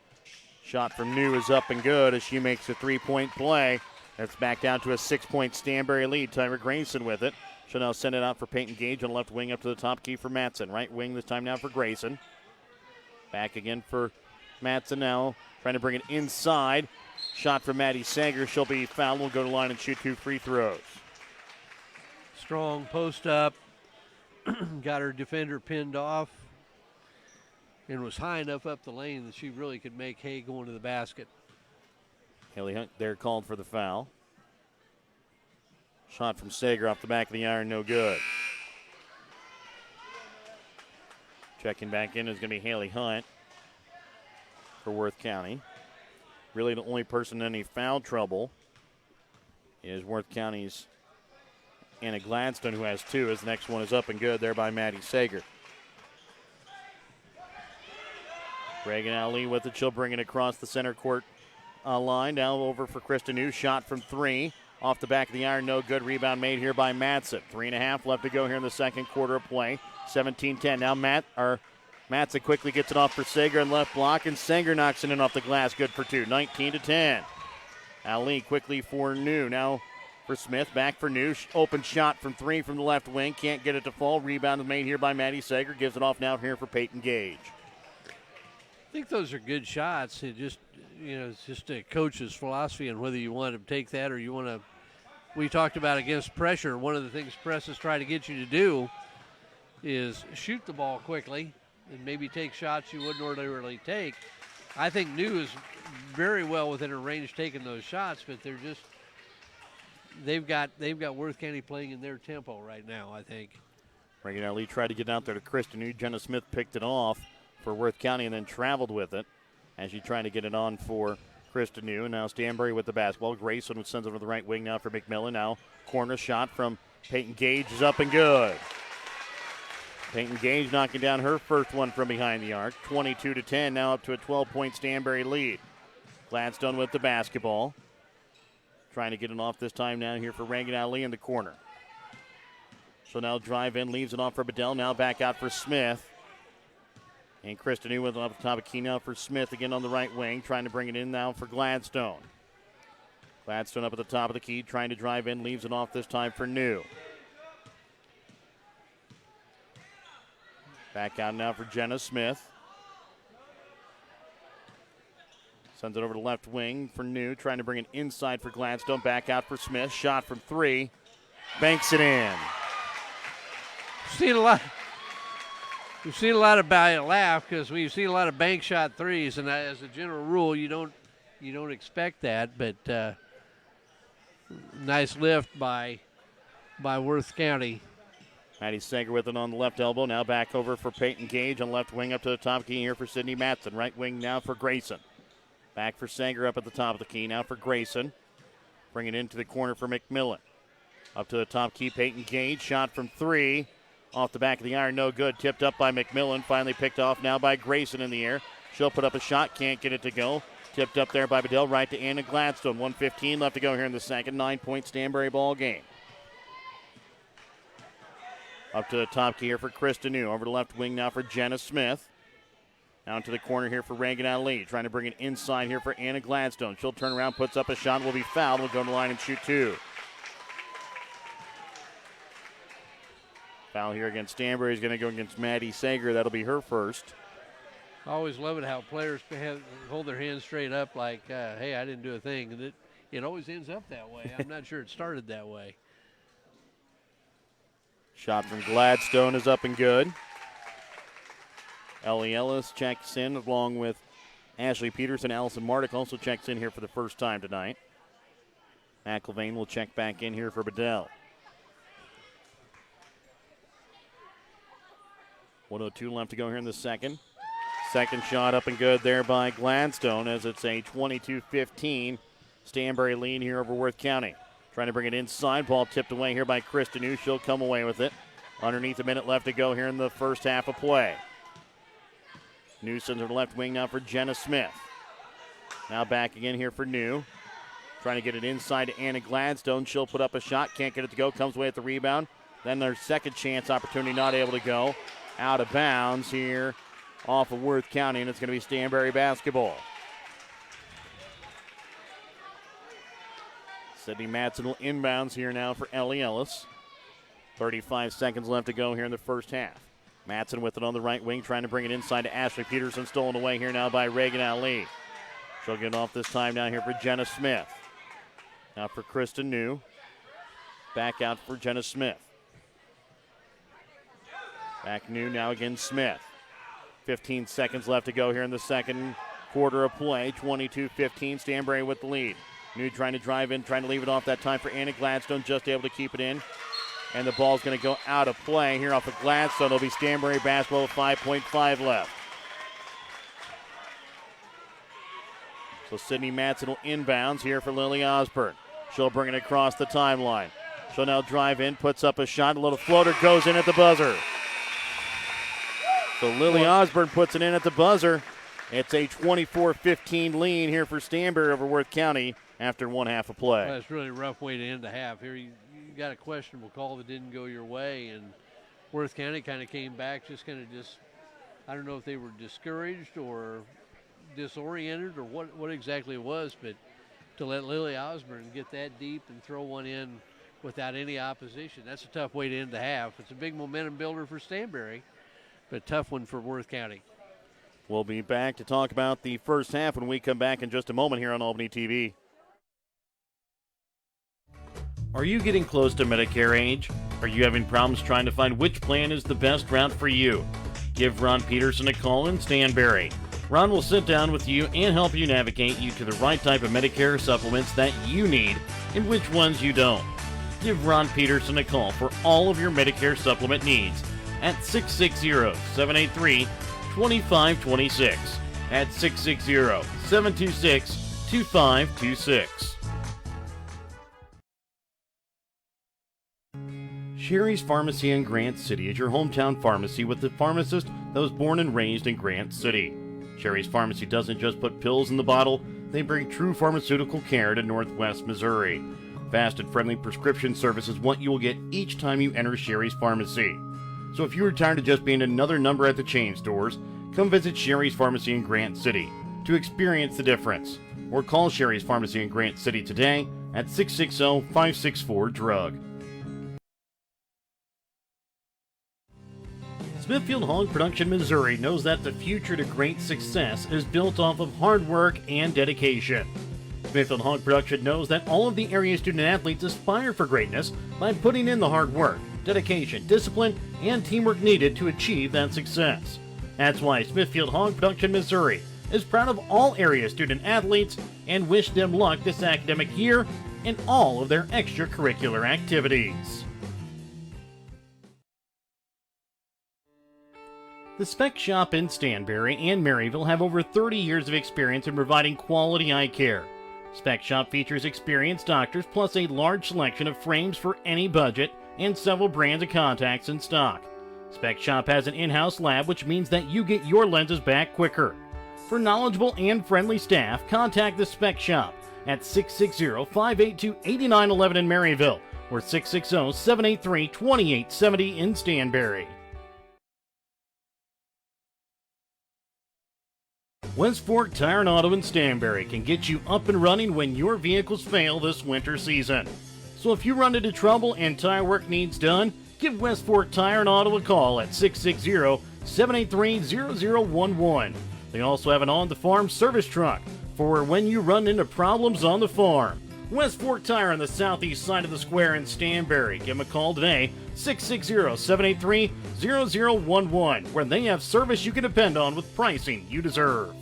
Shot from New is up and good as she makes a 3-point play. That's back down to a 6-point Stanberry lead. Tyra Grayson with it. She'll now send it out for Peyton Gage on the left wing up to the top key for Matson. Right wing this time now for Grayson. Back again for Matson now. Trying to bring it inside. Shot from Maddie Sager. She'll be fouled. Will go to the line and shoot 2 free throws. Strong post up. Got her defender pinned off. And was high enough up the lane that she really could make hay going to the basket. Haley Hunt there called for the foul. Shot from Sager off the back of the iron, no good. Checking back in is going to be Haley Hunt for Worth County. Really the only person in any foul trouble is Worth County's Anna Gladstone, who has 2. His next one is up and good there by Maddie Sager. Reagan Ali with it. She'll bring it across the center court line. Now over for Krista New. Shot from 3. Off the back of the iron, no good. Rebound made here by Matson. 3.5 left to go here in the second quarter of play. 17-10. Now Matson quickly gets it off for Sager and left block, and Sager knocks it in off the glass. Good for 2. 19-10. Ali quickly for New. Now for Smith. Back for New. Open shot from 3 from the left wing. Can't get it to fall. Rebound is made here by Maddie Sager. Gives it off now here for Peyton Gage. I think those are good shots. It just, it's just a coach's philosophy on whether you want to take that or you want to. We talked about against pressure. One of the things presses try to get you to do is shoot the ball quickly and maybe take shots you wouldn't ordinarily take. I think New is very well within her range taking those shots, but they've got Worth County playing in their tempo right now, I think. Reagan Lee tried to get out there to Krista New. Jenna Smith picked it off for Worth County and then traveled with it as she tried to get it on for Krista New. And now Stanberry with the basketball. Grayson sends it to the right wing now for McMillan. Now corner shot from Peyton Gage is up and good. Peyton Gage knocking down her first one from behind the arc. 22-10, now up to a 12-point Stanberry lead. Gladstone with the basketball. Trying to get it off this time now here for Reagan Ali in the corner. So now drive in, leaves it off for Bedell. Now back out for Smith. And Krista New with it off the top of key now for Smith again on the right wing. Trying to bring it in now for Gladstone. Gladstone up at the top of the key, trying to drive in, leaves it off this time for New. Back out now for Jenna Smith. Sends it over to left wing for New, trying to bring it inside for Gladstone. Back out for Smith. Shot from 3. Banks it in. We've seen a lot about it laugh because we've seen a lot of bank shot threes, and as a general rule, you don't expect that. But nice lift by Worth County. Maddie Sager with it on the left elbow. Now back over for Peyton Gage on left wing up to the top key here for Sydney Matson. Right wing now for Grayson. Back for Sager up at the top of the key. Now for Grayson. Bring it into the corner for McMillan. Up to the top key, Peyton Gage. Shot from 3. Off the back of the iron, no good. Tipped up by McMillan. Finally picked off now by Grayson in the air. She'll put up a shot. Can't get it to go. Tipped up there by Bedell. Right to Anna Gladstone. 1:15 left to go here in the second. 9-point Stanberry ball game. Up to the top key here for Krista New. Over to left wing now for Jenna Smith. Down to the corner here for Reagan Ali. Trying to bring it inside here for Anna Gladstone. She'll turn around, puts up a shot, will be fouled. Will go to the line and shoot 2. Foul here against Stanberry is going to go against Maddie Sager. That'll be her first. I always love it how players hold their hands straight up like, hey, I didn't do a thing. And it always ends up that way. I'm not sure it started that way. Shot from Gladstone is up and good. Ellie Ellis checks in along with Ashley Peterson. Allison Mardick also checks in here for the first time tonight. McIlvain will check back in here for Bedell. 1:02 left to go here in the second. Second shot up and good there by Gladstone as it's a 22-15 Stanberry lead here over Worth County. Trying to bring it inside. Ball tipped away here by Krista New. She'll come away with it. Underneath a minute left to go here in the first half of play. New sends her left wing now for Jenna Smith. Now back again here for New. Trying to get it inside to Anna Gladstone. She'll put up a shot. Can't get it to go. Comes away at the rebound. Then their second chance opportunity not able to go. Out of bounds here off of Worth County, and it's going to be Stanberry basketball. Sydney Matson will inbounds here now for Ellie Ellis. 35 seconds left to go here in the first half. Matson with it on the right wing, trying to bring it inside to Ashley Peterson. Stolen away here now by Reagan Ali. She'll get it off this time down here for Jenna Smith. Now for Krista New. Back out for Jenna Smith. Back New now again Smith. 15 seconds left to go here in the second quarter of play. 22-15, Stanberry with the lead. New trying to drive in, trying to leave it off that time for Anna Gladstone, just able to keep it in. And the ball's going to go out of play here off of Gladstone. It'll be Stanberry basketball with 5.5 left. So Sydney Matson will inbounds here for Lily Osborne. She'll bring it across the timeline. She'll now drive in, puts up a shot. A little floater goes in at the buzzer. So Lily Osborne puts it in at the buzzer. It's a 24-15 lead here for Stanberry over Worth County after one half of play. Well, that's really a rough way to end the half. Here you got a questionable call that didn't go your way, and Worth County kind of came back I don't know if they were discouraged or disoriented or what exactly it was, but to let Lily Osborne get that deep and throw one in without any opposition, that's a tough way to end the half. It's a big momentum builder for Stanberry, but a tough one for Worth County. We'll be back to talk about the first half when we come back in just a moment here on Albany TV. Are you getting close to Medicare age? Are you having problems trying to find which plan is the best route for you? Give Ron Peterson a call in Stanberry. Ron will sit down with you and help you navigate you to the right type of Medicare supplements that you need and which ones you don't. Give Ron Peterson a call for all of your Medicare supplement needs at 660-783-2526. At 660-726-2526. Sherry's Pharmacy in Grant City is your hometown pharmacy with the pharmacist that was born and raised in Grant City. Sherry's Pharmacy doesn't just put pills in the bottle, they bring true pharmaceutical care to Northwest Missouri. Fast and friendly prescription service is what you will get each time you enter Sherry's Pharmacy. So if you're tired of just being another number at the chain stores, come visit Sherry's Pharmacy in Grant City to experience the difference. Or call Sherry's Pharmacy in Grant City today at 660-564-DRUG. Smithfield Hog Production, Missouri knows that the future to great success is built off of hard work and dedication. Smithfield Hog Production knows that all of the area student athletes aspire for greatness by putting in the hard work, dedication, discipline, and teamwork needed to achieve that success. That's why Smithfield Hog Production, Missouri is proud of all area student athletes and wish them luck this academic year in all of their extracurricular activities. The Spec Shop in Stanberry and Maryville have over 30 years of experience in providing quality eye care. Spec Shop features experienced doctors plus a large selection of frames for any budget and several brands of contacts in stock. Spec Shop has an in-house lab, which means that you get your lenses back quicker. For knowledgeable and friendly staff, contact the Spec Shop at 660-582-8911 in Maryville or 660-783-2870 in Stanberry. West Fork Tire and Auto in Stanberry can get you up and running when your vehicles fail this winter season. So if you run into trouble and tire work needs done, give West Fork Tire and Auto a call at 660-783-0011. They also have an on-the-farm service truck for when you run into problems on the farm. West Fork Tire on the southeast side of the square in Stanberry. Give them a call today, 660-783-0011, where they have service you can depend on with pricing you deserve.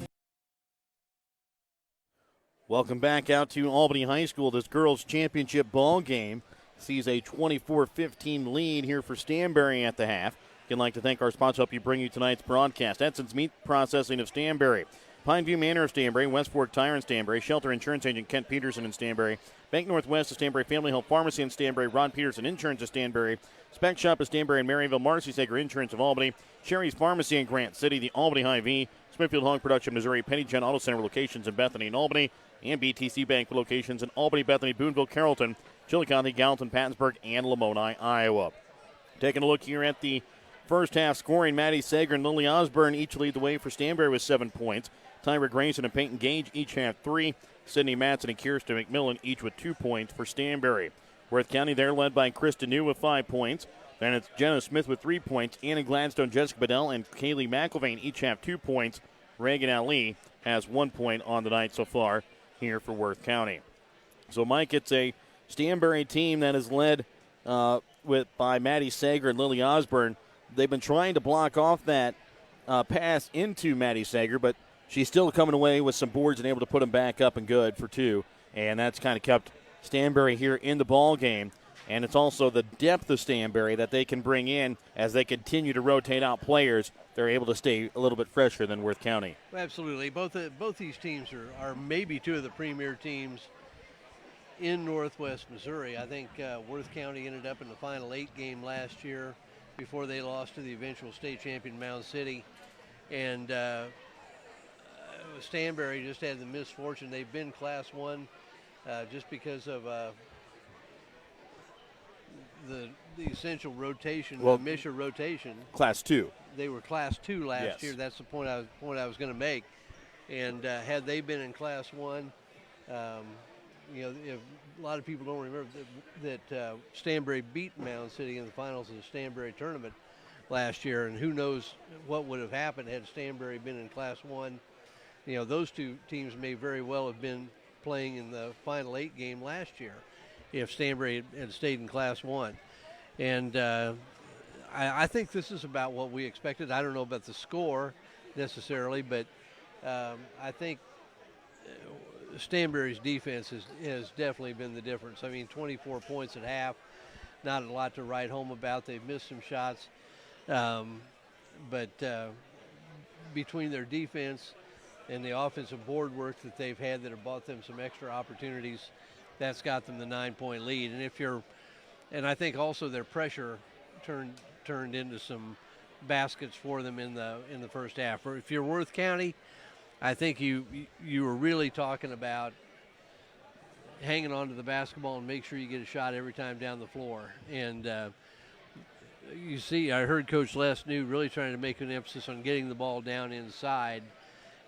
Welcome back out to Albany High School. This girls' championship ball game sees a 24-15 lead here for Stanberry at the half. I'd like to thank our sponsors help you bring you tonight's broadcast. Edson's Meat Processing of Stanberry, Pineview Manor of Stanberry, West Fork Tire in Stanberry, Shelter Insurance Agent Kent Peterson in Stanberry, Bank Northwest of Stanberry, Family Health Pharmacy in Stanberry, Ron Peterson Insurance of Stanberry, Spec Shop of Stanberry and Maryville, Marcy Sager Insurance of Albany, Sherry's Pharmacy in Grant City, the Albany Hy-Vee, Smithfield Hog Production, Missouri, Penny Gen Auto Center locations in Bethany and Albany, and BTC Bank locations in Albany, Bethany, Boonville, Carrollton, Chillicothe, Gallatin, Pattonsburg, and Lamoni, Iowa. Taking a look here at the first half scoring, Maddie Sager and Lily Osborne each lead the way for Stanberry with 7 points. Tyra Grayson and Peyton Gage each have 3. Sydney Matson and Kirsten McMillan each with 2 points for Stanberry. Worth County, they're led by Krista New with 5 points. Then it's Jenna Smith with 3 points. Anna Gladstone, Jessica Bedell, and Kaylee McIlvain each have 2 points. Reagan Ali has 1 point on the night so far here for Worth County. So, Mike, it's a Stanberry team that is led by Maddie Sager and Lily Osborne. They've been trying to block off that pass into Maddie Sager, but she's still coming away with some boards and able to put them back up and good for 2. And that's kind of kept Stanberry here in the ball game. And it's also the depth of Stanberry that they can bring in as they continue to rotate out players. They're able to stay a little bit fresher than Worth County. Absolutely. Both these teams are maybe 2 of the premier teams in Northwest Missouri. I think Worth County ended up in the Final 8 game last year before they lost to the eventual state champion Mound City. And Stanberry just had the misfortune. They've been Class 1 just because of the essential rotation, the Misha rotation. Class 2. They were Class 2 last year. That's the point I was going to make. And had they been in Class 1, if a lot of people don't remember that Stanberry beat Mound City in the finals of the Stanberry tournament last year, and who knows what would have happened had Stanberry been in Class 1. Those 2 teams may very well have been playing in the Final 8 game last year if Stanberry had stayed in Class 1. And I think this is about what we expected. I don't know about the score necessarily, but I think Stanberry's defense has definitely been the difference. I mean, 24 points at half, not a lot to write home about. They've missed some shots, but between their defense and the offensive board work that they've had that have bought them some extra opportunities, that's got them the 9-point lead. And I think also their pressure turned into some baskets for them in the first half. Or if you're Worth County, I think you were really talking about hanging on to the basketball and make sure you get a shot every time down the floor. And you see, I heard Coach Les New really trying to make an emphasis on getting the ball down inside.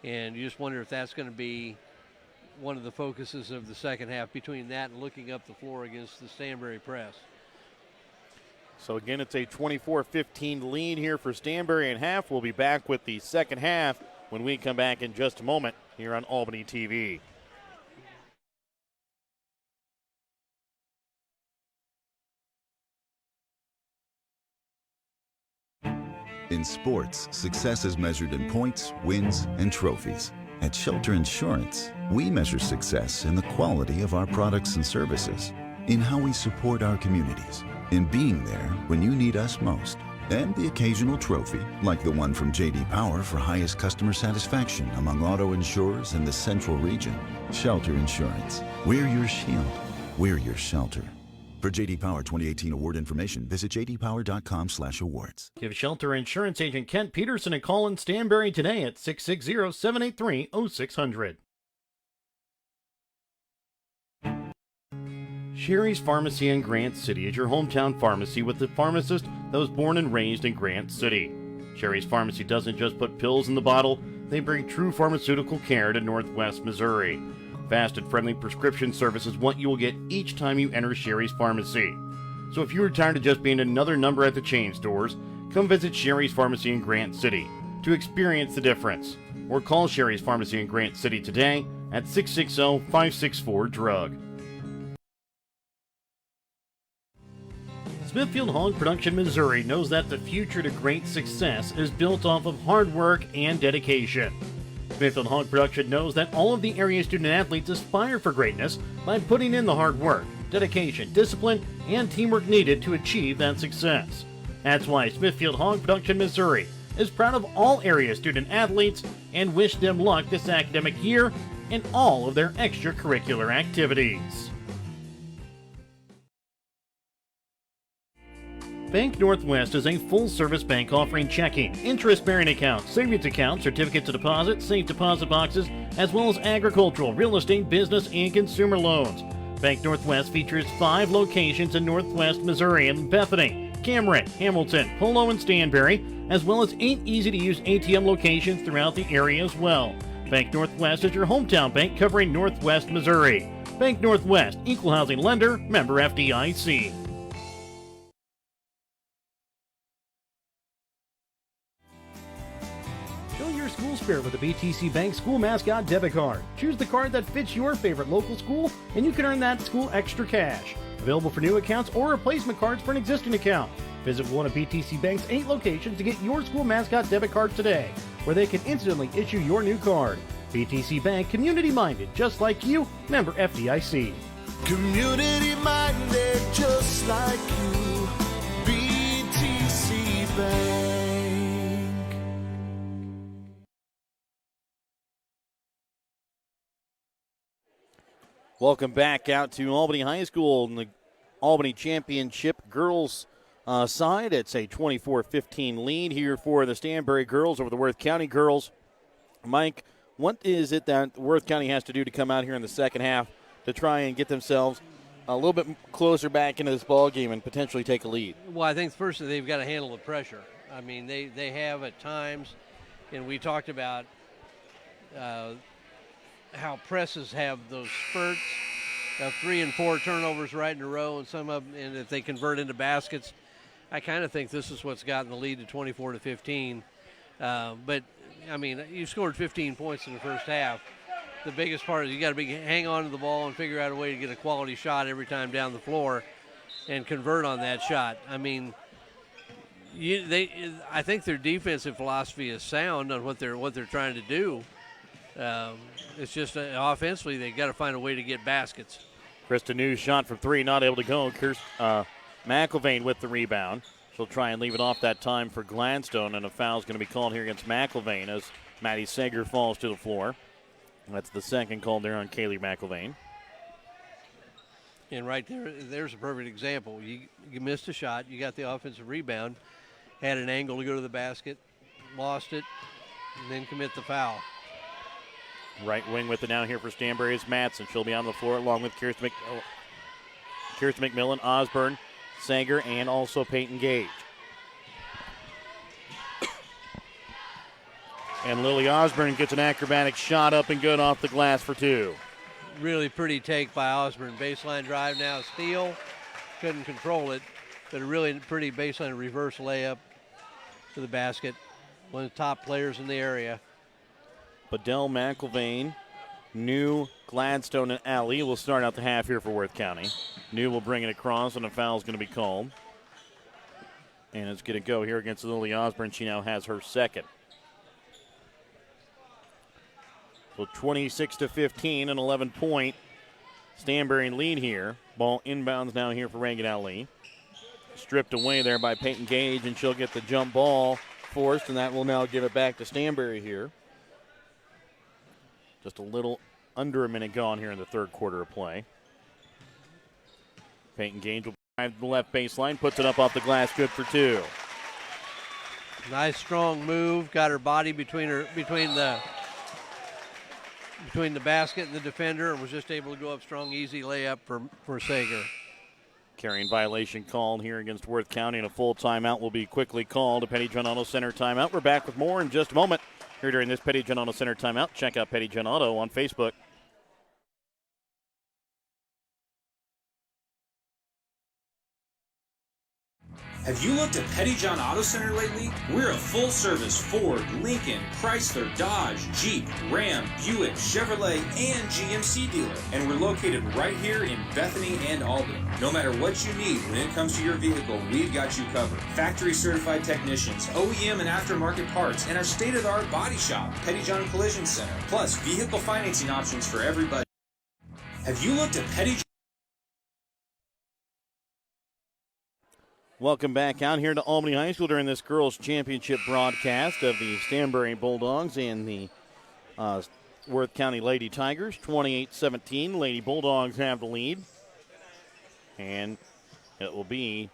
And you just wonder if that's going to be one of the focuses of the second half, between that and looking up the floor against the Stanberry press. So again, it's a 24-15 lead here for Stanberry at half. We'll be back with the second half when we come back in just a moment here on Albany TV. In sports, success is measured in points, wins, and trophies. At Shelter Insurance, we measure success in the quality of our products and services, in how we support our communities, in being there when you need us most, And the occasional trophy, like the one from J.D. Power for highest customer satisfaction among auto insurers in the Central region. Shelter Insurance. We're your shield. We're your shelter. For J.D. Power 2018 award information, visit jdpower.com/awards. Give Shelter Insurance agent Kent Peterson a call in Stanberry today at 660-783-0600. Sherry's Pharmacy in Grant City is your hometown pharmacy with the pharmacist that was born and raised in Grant City. Sherry's Pharmacy doesn't just put pills in the bottle, they bring true pharmaceutical care to Northwest Missouri. Fast and friendly prescription service is what you will get each time you enter Sherry's Pharmacy. So if you are tired of just being another number at the chain stores, come visit Sherry's Pharmacy in Grant City to experience the difference. Or call Sherry's Pharmacy in Grant City today at 660-564-DRUG. Smithfield Hog Production, Missouri knows that the future to great success is built off of hard work and dedication. Smithfield Hog Production knows that all of the area student athletes aspire for greatness by putting in the hard work, dedication, discipline, and teamwork needed to achieve that success. That's why Smithfield Hog Production, Missouri is proud of all area student athletes and wish them luck this academic year in all of their extracurricular activities. Bank Northwest is a full-service bank offering checking, interest-bearing accounts, savings accounts, certificates of deposit, safe deposit boxes, as well as agricultural, real estate, business, and consumer loans. Bank Northwest features 5 locations in Northwest Missouri in Bethany, Cameron, Hamilton, Polo, and Stanberry, as well as 8 easy-to-use ATM locations throughout the area as well. Bank Northwest is your hometown bank covering Northwest Missouri. Bank Northwest, equal housing lender, member FDIC. Show your school spirit with the BTC Bank School Mascot Debit Card. Choose the card that fits your favorite local school, and you can earn that school extra cash. Available for new accounts or replacement cards for an existing account. Visit one of BTC Bank's 8 locations to get your school mascot debit card today, where they can instantly issue your new card. BTC Bank, community-minded, just like you, member FDIC. Community minded, just like you. BTC Bank. Welcome back out to Albany High School in the Albany Championship girls side. It's a 24-15 lead here for the Stanberry girls over the Worth County girls. Mike, what is it that Worth County has to do to come out here in the second half to try and get themselves a little bit closer back into this ball game and potentially take a lead? Well, I think first they've got to handle the pressure. I mean, they have at times, and we talked about how presses have those spurts of 3 and 4 turnovers right in a row, and some of them, and if they convert into baskets, I kind of think this is what's gotten the lead to 24-15. But I mean, you scored 15 points in the first half. The biggest part is you got to hang on to the ball and figure out a way to get a quality shot every time down the floor, and convert on that shot. I mean, I think their defensive philosophy is sound on what they're trying to do. It's just offensively they got to find a way to get baskets. Krista News shot from 3, not able to go. McIlvain with the rebound. She'll try and leave it off that time for Gladstone, and a foul is going to be called here against McIlvain as Maddie Sager falls to the floor. That's the second call there on Kaylee McIlvain. And right there's a perfect example. You missed a shot, you got the offensive rebound, had an angle to go to the basket, lost it, and then commit the foul. Right wing with it now here for Stanberry is Matson. She'll be on the floor along with Kirsten McMillan, Osborne, Sager, and also Peyton Gage. And Lily Osborne gets an acrobatic shot up and good off the glass for 2. Really pretty take by Osborne. Baseline drive now, steal. Couldn't control it, but a really pretty baseline reverse layup to the basket. One of the top players in the area. Bedell, McIlvain, New, Gladstone, and Alley will start out the half here for Worth County. New will bring it across, and a foul is going to be called. And it's going to go here against Lily Osborne. She now has her second. So 26-15, an 11-point Stanberry lead here. Ball inbounds now here for Reagan Alley. stripped away there by Peyton Gage, and she'll get the jump ball forced, and that will now give it back to Stanberry here. Just a little under a minute gone here in the third quarter of play. Peyton Gage will drive to the left baseline, puts it up off the glass, good for two. Nice strong move, got her body between the basket and the defender, and was just able to go up strong, easy layup for Sager. Carrying violation called here against Worth County, and a full timeout will be quickly called. A Petty John Auto Center timeout. We're back with more in just a moment here during this Petty John Auto Center timeout. Check out Petty John Auto on Facebook. Have you looked at Petty John Auto Center lately? We're a full-service Ford, Lincoln, Chrysler, Dodge, Jeep, Ram, Buick, Chevrolet, and GMC dealer. And we're located right here in Bethany and Albany. No matter what you need when it comes to your vehicle, we've got you covered. Factory-certified technicians, OEM and aftermarket parts, and our state-of-the-art body shop, Petty John Collision Center. Plus, vehicle financing options for everybody. Have you looked at Petty John? Welcome back out here to Albany High School during this girls' championship broadcast of the Stanberry Bulldogs and the Worth County Lady Tigers. 28-17, Lady Bulldogs have the lead. And it will be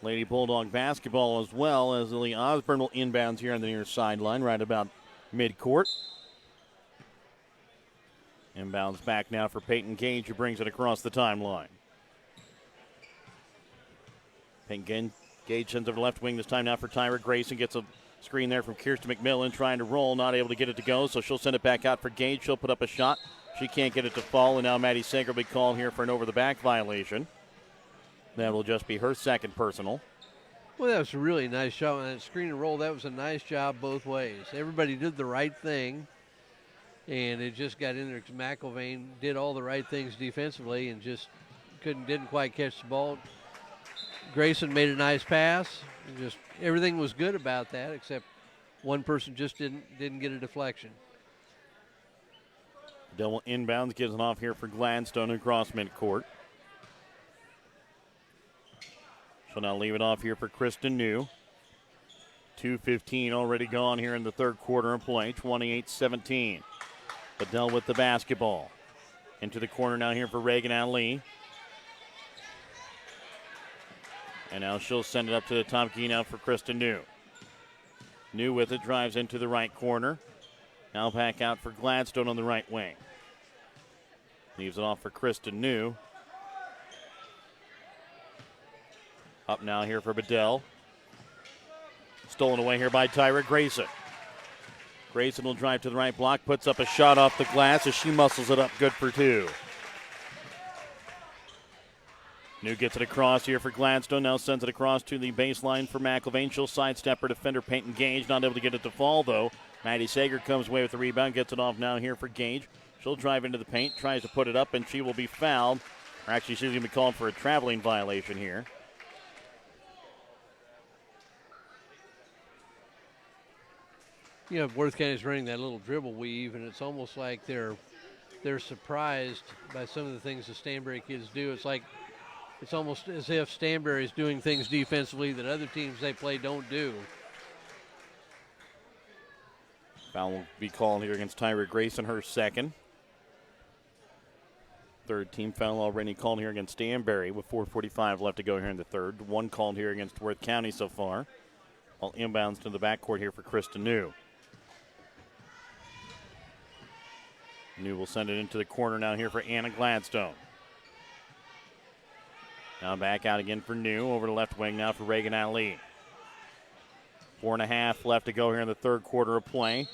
Lady Bulldog basketball as well, as Lily Osborne will inbounds here on the near sideline right about midcourt. Inbounds back now for Peyton Gage, who brings it across the timeline. Peyton Gage sends over the left wing this time now for Tyra Grayson. Gets a screen there from Kirsten McMillan, trying to roll, not able to get it to go, so she'll send it back out for Gage. She'll put up a shot. She can't get it to fall, and now Maddie Sager will be called here for an over-the-back violation. That will just be her second personal. Well, that was a really nice shot on that screen and roll. That was a nice job both ways. Everybody did the right thing, and it just got in there because McIlvain did all the right things defensively and just didn't quite catch the ball. Grayson made a nice pass. Just everything was good about that, except one person just didn't get a deflection. Double inbounds, gives it off here for Gladstone across midcourt. She'll now leave it off here for Kristen New. 2:15 already gone here in the third quarter of play. 28-17. Bedell with the basketball. Into the corner now here for Reagan Ali. And now she'll send it up to the top key now for Kristen New. New with it, drives into the right corner. Now back out for Gladstone on the right wing. Leaves it off for Kristen New. Up now here for Bedell. Stolen away here by Tyra Grayson. Grayson will drive to the right block, puts up a shot off the glass as she muscles it up, good for two. New gets it across here for Gladstone, now sends it across to the baseline for McIlvain. She'll sidestep her defender, Peyton Gage, not able to get it to fall though. Maddie Sager comes away with the rebound, gets it off now here for Gage. She'll drive into the paint, tries to put it up, and she will be fouled. Or actually, she's going to be called for a traveling violation here. You know, Worth County's running that little dribble weave, and it's almost like they're surprised by some of the things the Stanberry kids do. It's almost as if Stanberry is doing things defensively that other teams they play don't do. Foul will be called here against Tyra Grayson, her second. Third team foul already called here against Stanberry with 4:45 left to go here in the third. One called here against Worth County so far. All inbounds to the backcourt here for Kristen New. New will send it into the corner now here for Anna Gladstone. Now back out again for New. Over the left wing now for Reagan Ali. 4.5 left to go here in the third quarter of play.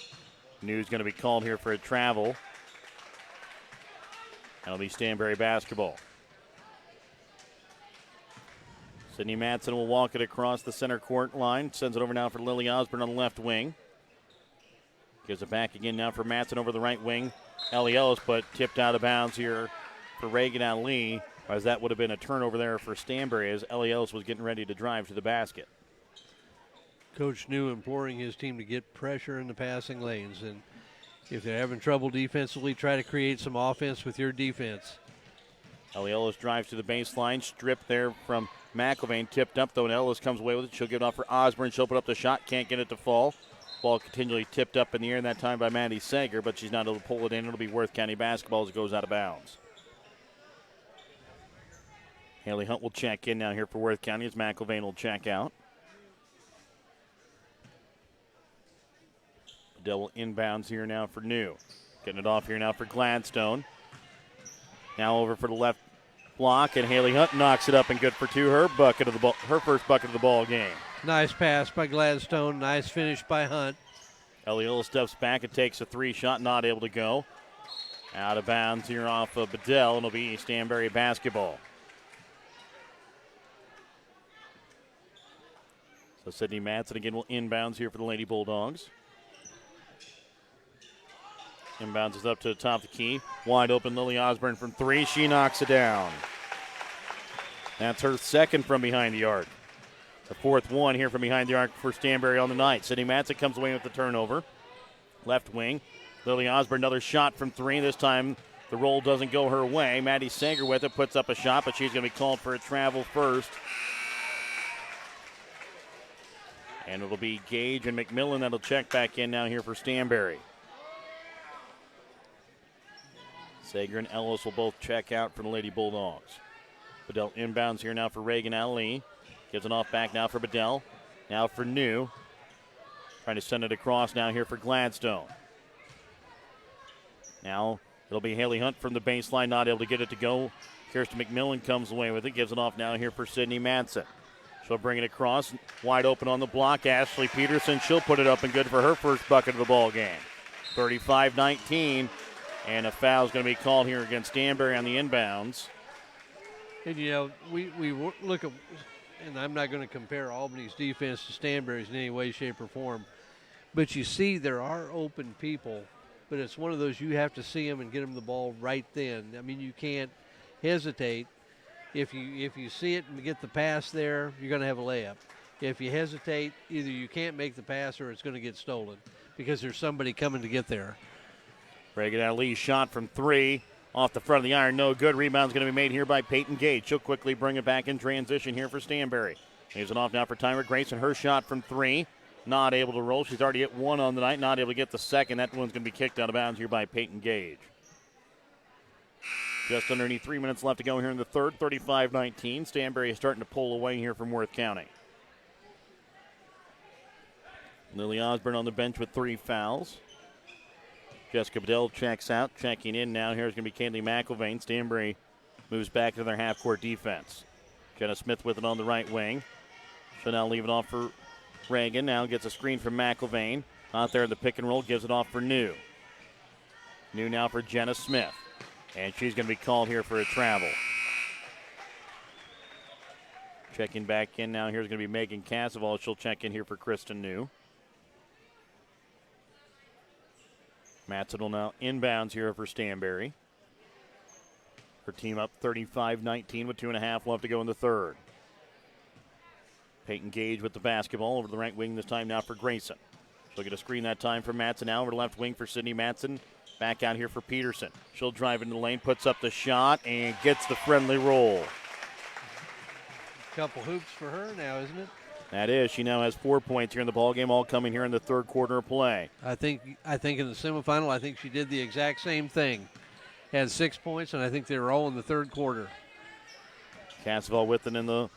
New's going to be called here for a travel. That'll be Stanberry basketball. Sydney Matson will walk it across the center court line. Sends it over now for Lily Osborne on the left wing. Gives it back again now for Matson over the right wing. Ellie Ellis, but tipped out of bounds here for Reagan Ali, as that would have been a turnover there for Stanberry as Ellie Ellis was getting ready to drive to the basket. Coach New imploring his team to get pressure in the passing lanes, and if they're having trouble defensively, try to create some offense with your defense. Ellie Ellis drives to the baseline, stripped there from McIlvain tipped up, though, and Ellis comes away with it. She'll give it off for Osborne. She'll put up the shot. Can't get it to fall. Ball continually tipped up in the air, and that time by Maddie Sager, but she's not able to pull it in. It'll be Worth County basketball as it goes out of bounds. Haley Hunt will check in now here for Worth County as McIlvain will check out. Bedell will inbounds here now for New. Getting it off here now for Gladstone. Now over for the left block, and Haley Hunt knocks it up and good for two. Her first bucket of the ball game. Nice pass by Gladstone. Nice finish by Hunt. Eliola steps back and takes a three shot, not able to go. Out of bounds here off of Bedell, and it'll be Stanberry basketball. So Sydney Matson again will inbounds here for the Lady Bulldogs. Inbounds is up to the top of the key. Wide open, Lily Osborne from three. She knocks it down. That's her second from behind the arc. The fourth one here from behind the arc for Stanberry on the night. Sydney Matson comes away with the turnover. Left wing. Lily Osborne, another shot from three. This time the roll doesn't go her way. Maddie Sager with it, puts up a shot, but she's going to be called for a travel first. And it'll be Gage and McMillan that'll check back in now here for Stanberry. Sager and Ellis will both check out for the Lady Bulldogs. Bedell inbounds here now for Reagan Ali. Gives it off back now for Bedell. Now for New. Trying to send it across now here for Gladstone. Now it'll be Haley Hunt from the baseline, not able to get it to go. Kirsten McMillan comes away with it. Gives it off now here for Sydney Matson. She'll bring it across. Wide open on the block. Ashley Peterson. She'll put it up and good for her first bucket of the ball game. 35-19. And a foul is going to be called here against Stanberry on the inbounds. And, you know, we look at, and I'm not going to compare Albany's defense to Stanberry's in any way, shape, or form, but you see there are open people, but it's one of those you have to see them and get them the ball right then. I mean, you can't hesitate. If you see it and get the pass there, you're going to have a layup. If you hesitate, either you can't make the pass or it's going to get stolen because there's somebody coming to get there. Reagan Ali shot from three off the front of the iron. No good. Rebound's going to be made here by Peyton Gage. She'll quickly bring it back in transition here for Stanberry. Leaves it off now for Tyra Grayson. Her shot from three. Not able to roll. She's already hit one on the night. Not able to get the second. That one's going to be kicked out of bounds here by Peyton Gage. Just underneath 3 minutes left to go here in the third. 35-19. Stanberry is starting to pull away here from Worth County. Lily Osborne on the bench with 3 fouls. Jessica Bedell checks out. Checking in now. Here's going to be Kaylee McIlvain. Stanberry moves back to their half-court defense. Jenna Smith with it on the right wing. She'll now leave it off for Reagan. Now gets a screen from McIlvain. Out there in the pick and roll. Gives it off for New. New now for Jenna Smith. And she's going to be called here for a travel. Checking back in now. Here's going to be Megan Casseval. She'll check in here for Kristen New. Matson will now inbounds here for Stanberry. Her team up 35-19 with 2.5 left to go in the third. Peyton Gage with the basketball over the right wing this time now for Grayson. She'll get a screen that time for Matson. Now over the left wing for Sydney Matson. Back out here for Peterson. She'll drive into the lane, puts up the shot, and gets the friendly roll. Couple hoops for her now, isn't it? That is. She now has 4 points here in the ballgame, all coming here in the third quarter of play. I think in the semifinal, I think she did the exact same thing. Had 6 points, and I think they were all in the third quarter. Casseval with it in the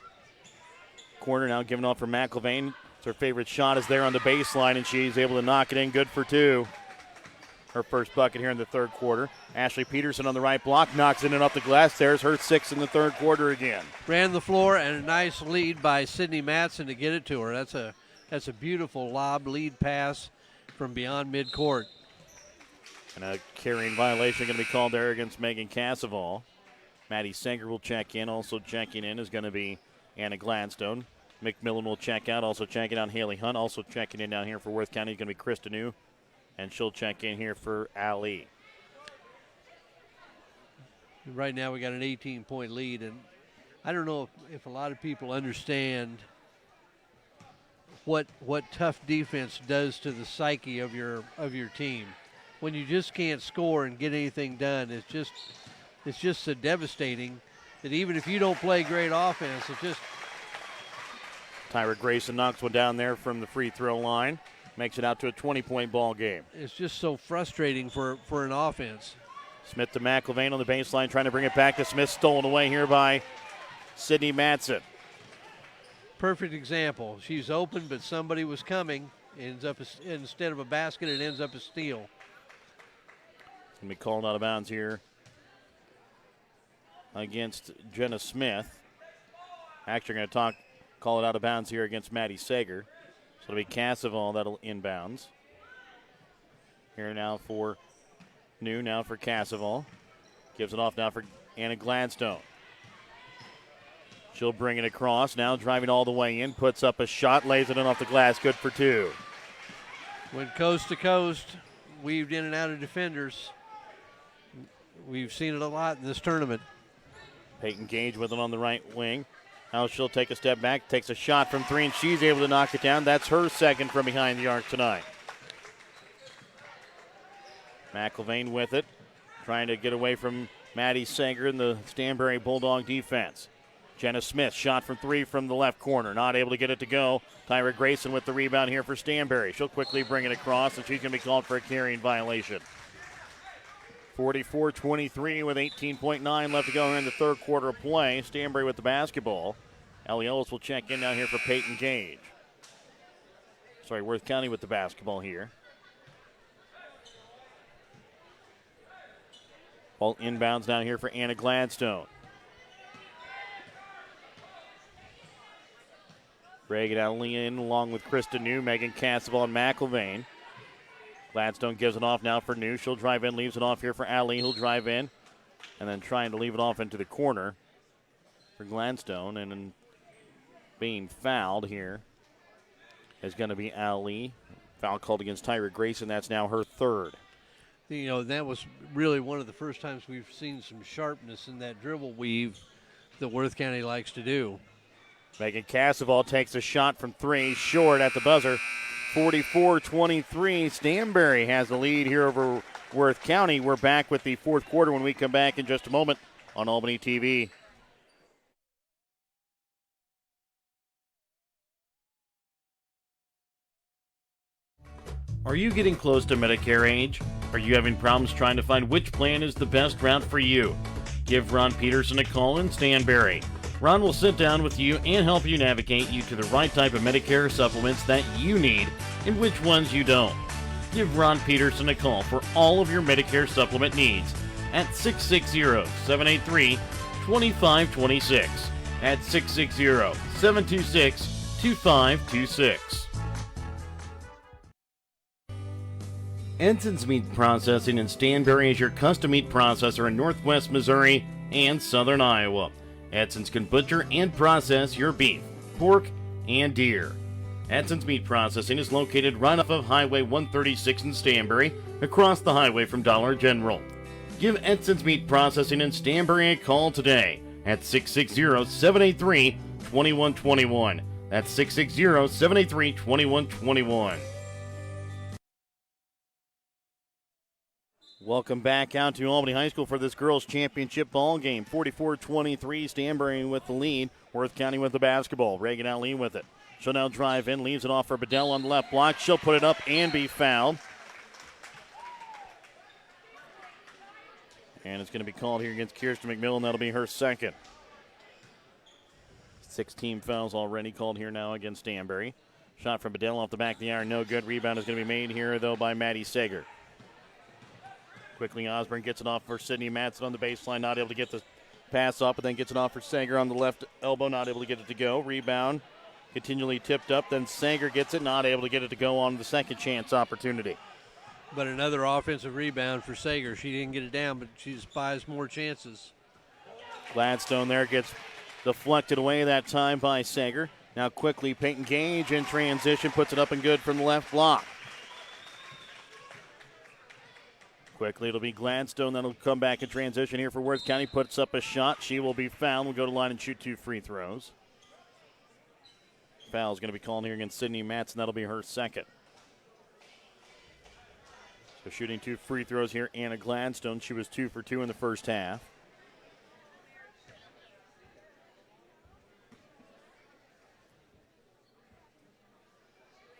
corner now, giving off for McIlvain. It's her favorite shot is there on the baseline, and she's able to knock it in. Good for two. Her first bucket here in the third quarter. Ashley Peterson on the right block, knocks it in off the glass. There's her 6th in the third quarter again. Ran the floor, and a nice lead by Sydney Matson to get it to her. That's a beautiful lob lead pass from beyond midcourt. And a carrying violation going to be called there against Megan Casseval. Maddie Sanger will check in. Also checking in is going to be Anna Gladstone. McMillan will check out. Also checking out Haley Hunt. Also checking in down here for Worth County is going to be Krista New. And she'll check in here for Ali. Right now we got an 18-point lead, and I don't know if a lot of people understand what tough defense does to the psyche of your team. When you just can't score and get anything done, it's just so devastating that even if you don't play great offense, Tyra Grayson knocks one down there from the free throw line. Makes it out to a 20-point ball game. It's just so frustrating for an offense. Smith to McIlvain on the baseline, trying to bring it back to Smith. Stolen away here by Sydney Matson. Perfect example. She's open, but somebody was coming. Ends up instead of a basket, it ends up a steal. It's going to be called out of bounds here against Jenna Smith. Actually, going to call it out of bounds here against Maddie Sager. So it'll be Casseval that'll inbounds. Here now for New, now for Casseval. Gives it off now for Anna Gladstone. She'll bring it across, now driving all the way in, puts up a shot, lays it in off the glass, good for two. Went coast to coast, weaved in and out of defenders. We've seen it a lot in this tournament. Peyton Gage with it on the right wing. Now she'll take a step back, takes a shot from three, and she's able to knock it down. That's her second from behind the arc tonight. McIlvain with it, trying to get away from Maddie Sager in the Stanberry Bulldog defense. Jenna Smith, shot from three from the left corner, not able to get it to go. Tyra Grayson with the rebound here for Stanberry. She'll quickly bring it across, and she's going to be called for a carrying violation. 44-23 with 18.9 left to go here in the third quarter of play. Stanberry with the basketball. Ellie Ellis will check in down here for Peyton Gage. Sorry, Worth County with the basketball here. Ball inbounds down here for Anna Gladstone. Reagan Alley in along with Krista New, Megan Casseval, and McIlvain. Gladstone gives it off now for New. She'll drive in, leaves it off here for Alley. He'll drive in and then trying to leave it off into the corner for Gladstone. And then being fouled here is going to be Alley. Foul called against Tyra Grayson. That's now her third. You know, that was really one of the first times we've seen some sharpness in that dribble weave that Worth County likes to do. Megan Casseval takes a shot from three, short at the buzzer. 44-23. Stanberry has the lead here over Worth County. We're back with the fourth quarter when we come back in just a moment on Albany TV. Are you getting close to Medicare age? Are you having problems trying to find which plan is the best route for you? Give Ron Peterson a call in Stanberry. Ron will sit down with you and help you navigate you to the right type of Medicare supplements that you need and which ones you don't. Give Ron Peterson a call for all of your Medicare supplement needs at 660-783-2526. At 660-726-2526. Edson's Meat Processing in Stanberry is your custom meat processor in northwest Missouri and southern Iowa. Edson's can butcher and process your beef, pork, and deer. Edson's Meat Processing is located right off of Highway 136 in Stanberry, across the highway from Dollar General. Give Edson's Meat Processing in Stanberry a call today at 660-783-2121. That's 660-783-2121. Welcome back out to Albany High School for this girls' championship ball game. 44-23, Stanberry with the lead. Worth County with the basketball. Reagan Alley with it. She'll now drive in, leaves it off for Bedell on the left block. She'll put it up and be fouled. And it's going to be called here against Kirsten McMillan. That'll be her second. 16 fouls already called here now against Stanberry. Shot from Bedell off the back of the iron, no good. Rebound is going to be made here, though, by Maddie Sager. Quickly, Osborne gets it off for Sydney Matson on the baseline, not able to get the pass up, but then gets it off for Sager on the left elbow, not able to get it to go. Rebound continually tipped up, then Sager gets it, not able to get it to go on the second chance opportunity. But another offensive rebound for Sager. She didn't get it down, but she just buys more chances. Gladstone there gets deflected away that time by Sager. Now quickly, Peyton Gage in transition, puts it up and good from the left block. Quickly, it'll be Gladstone. That'll come back in transition here for Worth County. Puts up a shot. She will be fouled. Will go to line and shoot 2 free throws. Foul is going to be called here against Sydney Matson. That'll be her second. So shooting 2 free throws here, Anna Gladstone. She was 2 for 2 in the first half.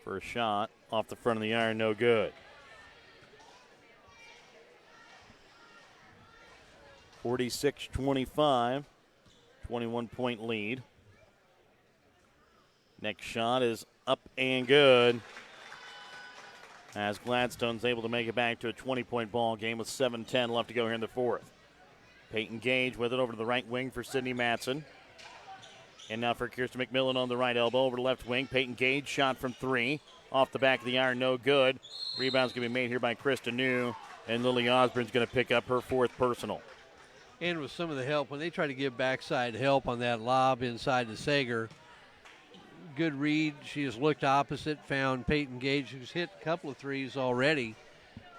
for a shot off the front of the iron, no good. 46-25, 21-point lead. Next shot is up and good, as Gladstone's able to make it back to a 20-point ball game with 7:10 left to go here in the fourth. Peyton Gage with it over to the right wing for Sydney Matson. And now for Kirsten McMillan on the right elbow over to left wing. Peyton Gage shot from three. Off the back of the iron, no good. Rebound's going to be made here by Krista New. And Lily Osborne's going to pick up her fourth personal. And with some of the help, when they try to give backside help on that lob inside to Sager, good read. She has looked opposite, found Peyton Gage, who's hit a couple of threes already,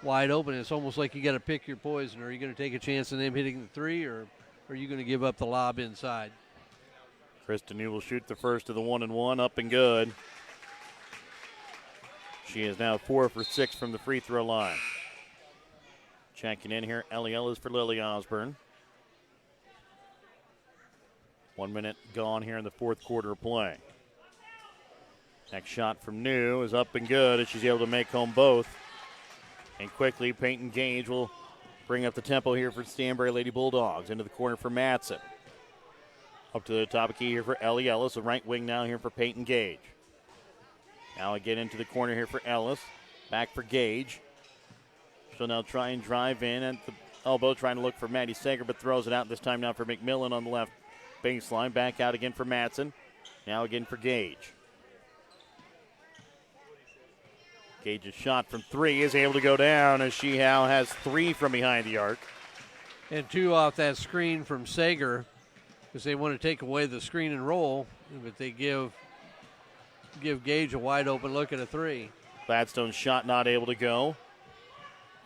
wide open. It's almost like you got to pick your poison. Are you going to take a chance on them hitting the three, or are you going to give up the lob inside? Krista New will shoot the first of the 1-and-1, up and good. She is now 4 for 6 from the free throw line. Checking in here, Ellie Ellis for Lily Osborne. 1 minute gone here in the fourth quarter of play. Next shot from New is up and good as she's able to make home both. And quickly, Peyton Gage will bring up the tempo here for Stanberry Lady Bulldogs. Into the corner for Matson. Up to the top of key here for Ellie Ellis, the right wing now here for Peyton Gage. Now again into the corner here for Ellis. Back for Gage. She'll now try and drive in at the elbow, trying to look for Maddie Sager, but throws it out this time now for McMillan on the left baseline. Back out again for Matson. Now again for Gage. Gage's shot from three is able to go down as she now has 3 from behind the arc. And 2 off that screen from Sager, because they want to take away the screen and roll, but they give Gage a wide open look at a 3. Gladstone's shot not able to go.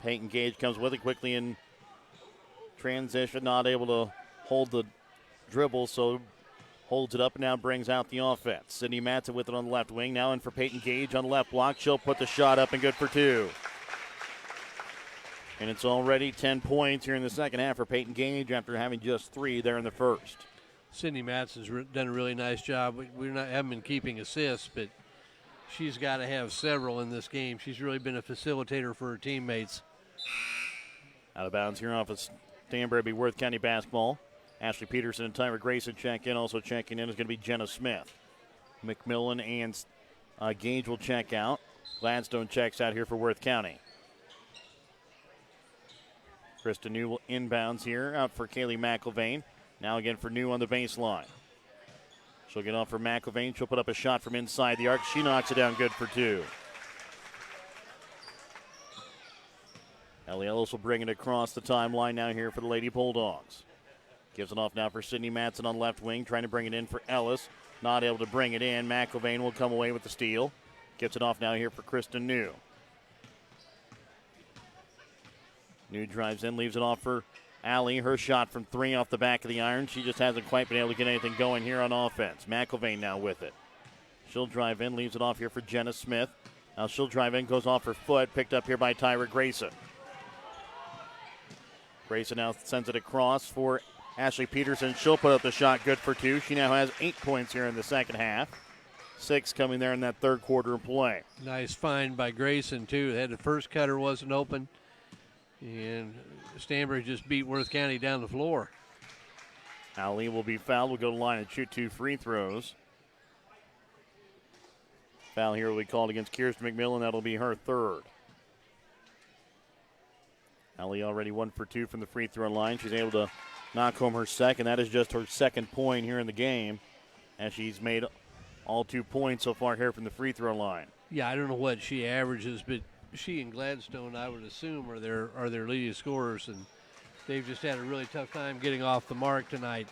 Peyton Gage comes with it quickly in transition, not able to hold the dribble, so holds it up and now brings out the offense. Sydney Matson with it on the left wing, now in for Peyton Gage on the left block. She'll put the shot up and good for 2. And it's already 10 points here in the second half for Peyton Gage after having just 3 there in the first. Sydney Matson's done a really nice job. Haven't been keeping assists, but she's got to have several in this game. She's really been a facilitator for her teammates. Out of bounds here off of Stanberry, Worth County basketball. Ashley Peterson and Tyra Grayson check in. Also checking in is going to be Jenna Smith. McMillan and Gage will check out. Gladstone checks out here for Worth County. Krista New will inbounds here, out for Kaylee McIlvain. Now again for New on the baseline. She'll get off for McIlvain. She'll put up a shot from inside the arc. She knocks it down good for 2. Ellie Ellis will bring it across the timeline now here for the Lady Bulldogs. Gives it off now for Sydney Matson on left wing, trying to bring it in for Ellis. Not able to bring it in. McIlvain will come away with the steal. Gets it off now here for Kristen New. New drives in, leaves it off for Allie. Her shot from 3 off the back of the iron. She just hasn't quite been able to get anything going here on offense. McIlvain now with it. She'll drive in, leaves it off here for Jenna Smith. Now she'll drive in, goes off her foot, picked up here by Tyra Grayson. Grayson now sends it across for Ashley Peterson. She'll put up the shot, good for 2. She now has 8 points here in the second half. 6 coming there in that third quarter of play. Nice find by Grayson, too. The first cutter wasn't open, and Stanberry just beat Worth County down the floor. Ali will be fouled. Will go to the line and shoot 2 free throws. Foul here will be called against Kirsten McMillan. That'll be her 3rd. Ali already 1 for 2 from the free throw line. She's able to knock home her second. That is just her 2nd point here in the game, and she's made all 2 points so far here from the free throw line. Yeah, I don't know what she averages, but she and Gladstone, I would assume, are their leading scorers, and they've just had a really tough time getting off the mark tonight.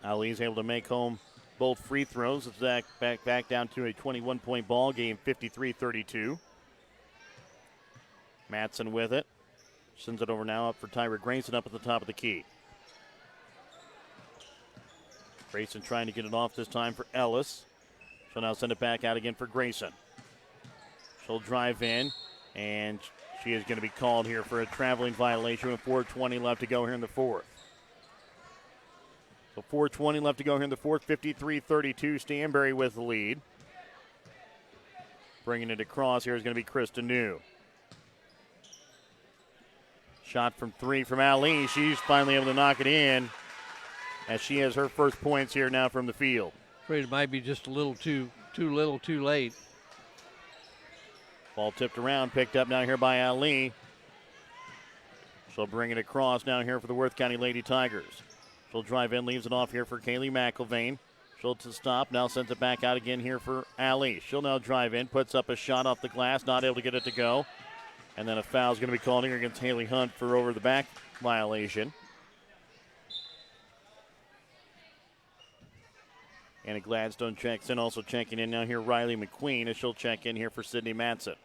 Ali's able to make home both free throws. It's back down to a 21-point ball game, 53-32. Matson with it. Sends it over now up for Tyra Grayson up at the top of the key. Grayson trying to get it off this time for Ellis. She'll now send it back out again for Grayson. She'll drive in, and she is going to be called here for a traveling violation with 4:20 left to go here in the fourth. So 4:20 left to go here in the fourth, 53-32, Stanberry with the lead. Bringing it across here is going to be Krista New. Shot from 3 from Ali. She's finally able to knock it in as she has her first points here now from the field. Afraid it might be just a little too late. Ball tipped around, picked up now here by Ali. She'll bring it across now here for the Worth County Lady Tigers. She'll drive in, leaves it off here for Kaylee McIlvain. She'll to stop, now sends it back out again here for Ali. She'll now drive in, puts up a shot off the glass, not able to get it to go. And then a foul is going to be called here against Haley Hunt for over the back violation. Anna Gladstone checks in, also checking in now here Riley McQueen as she'll check in here for Sydney Matson.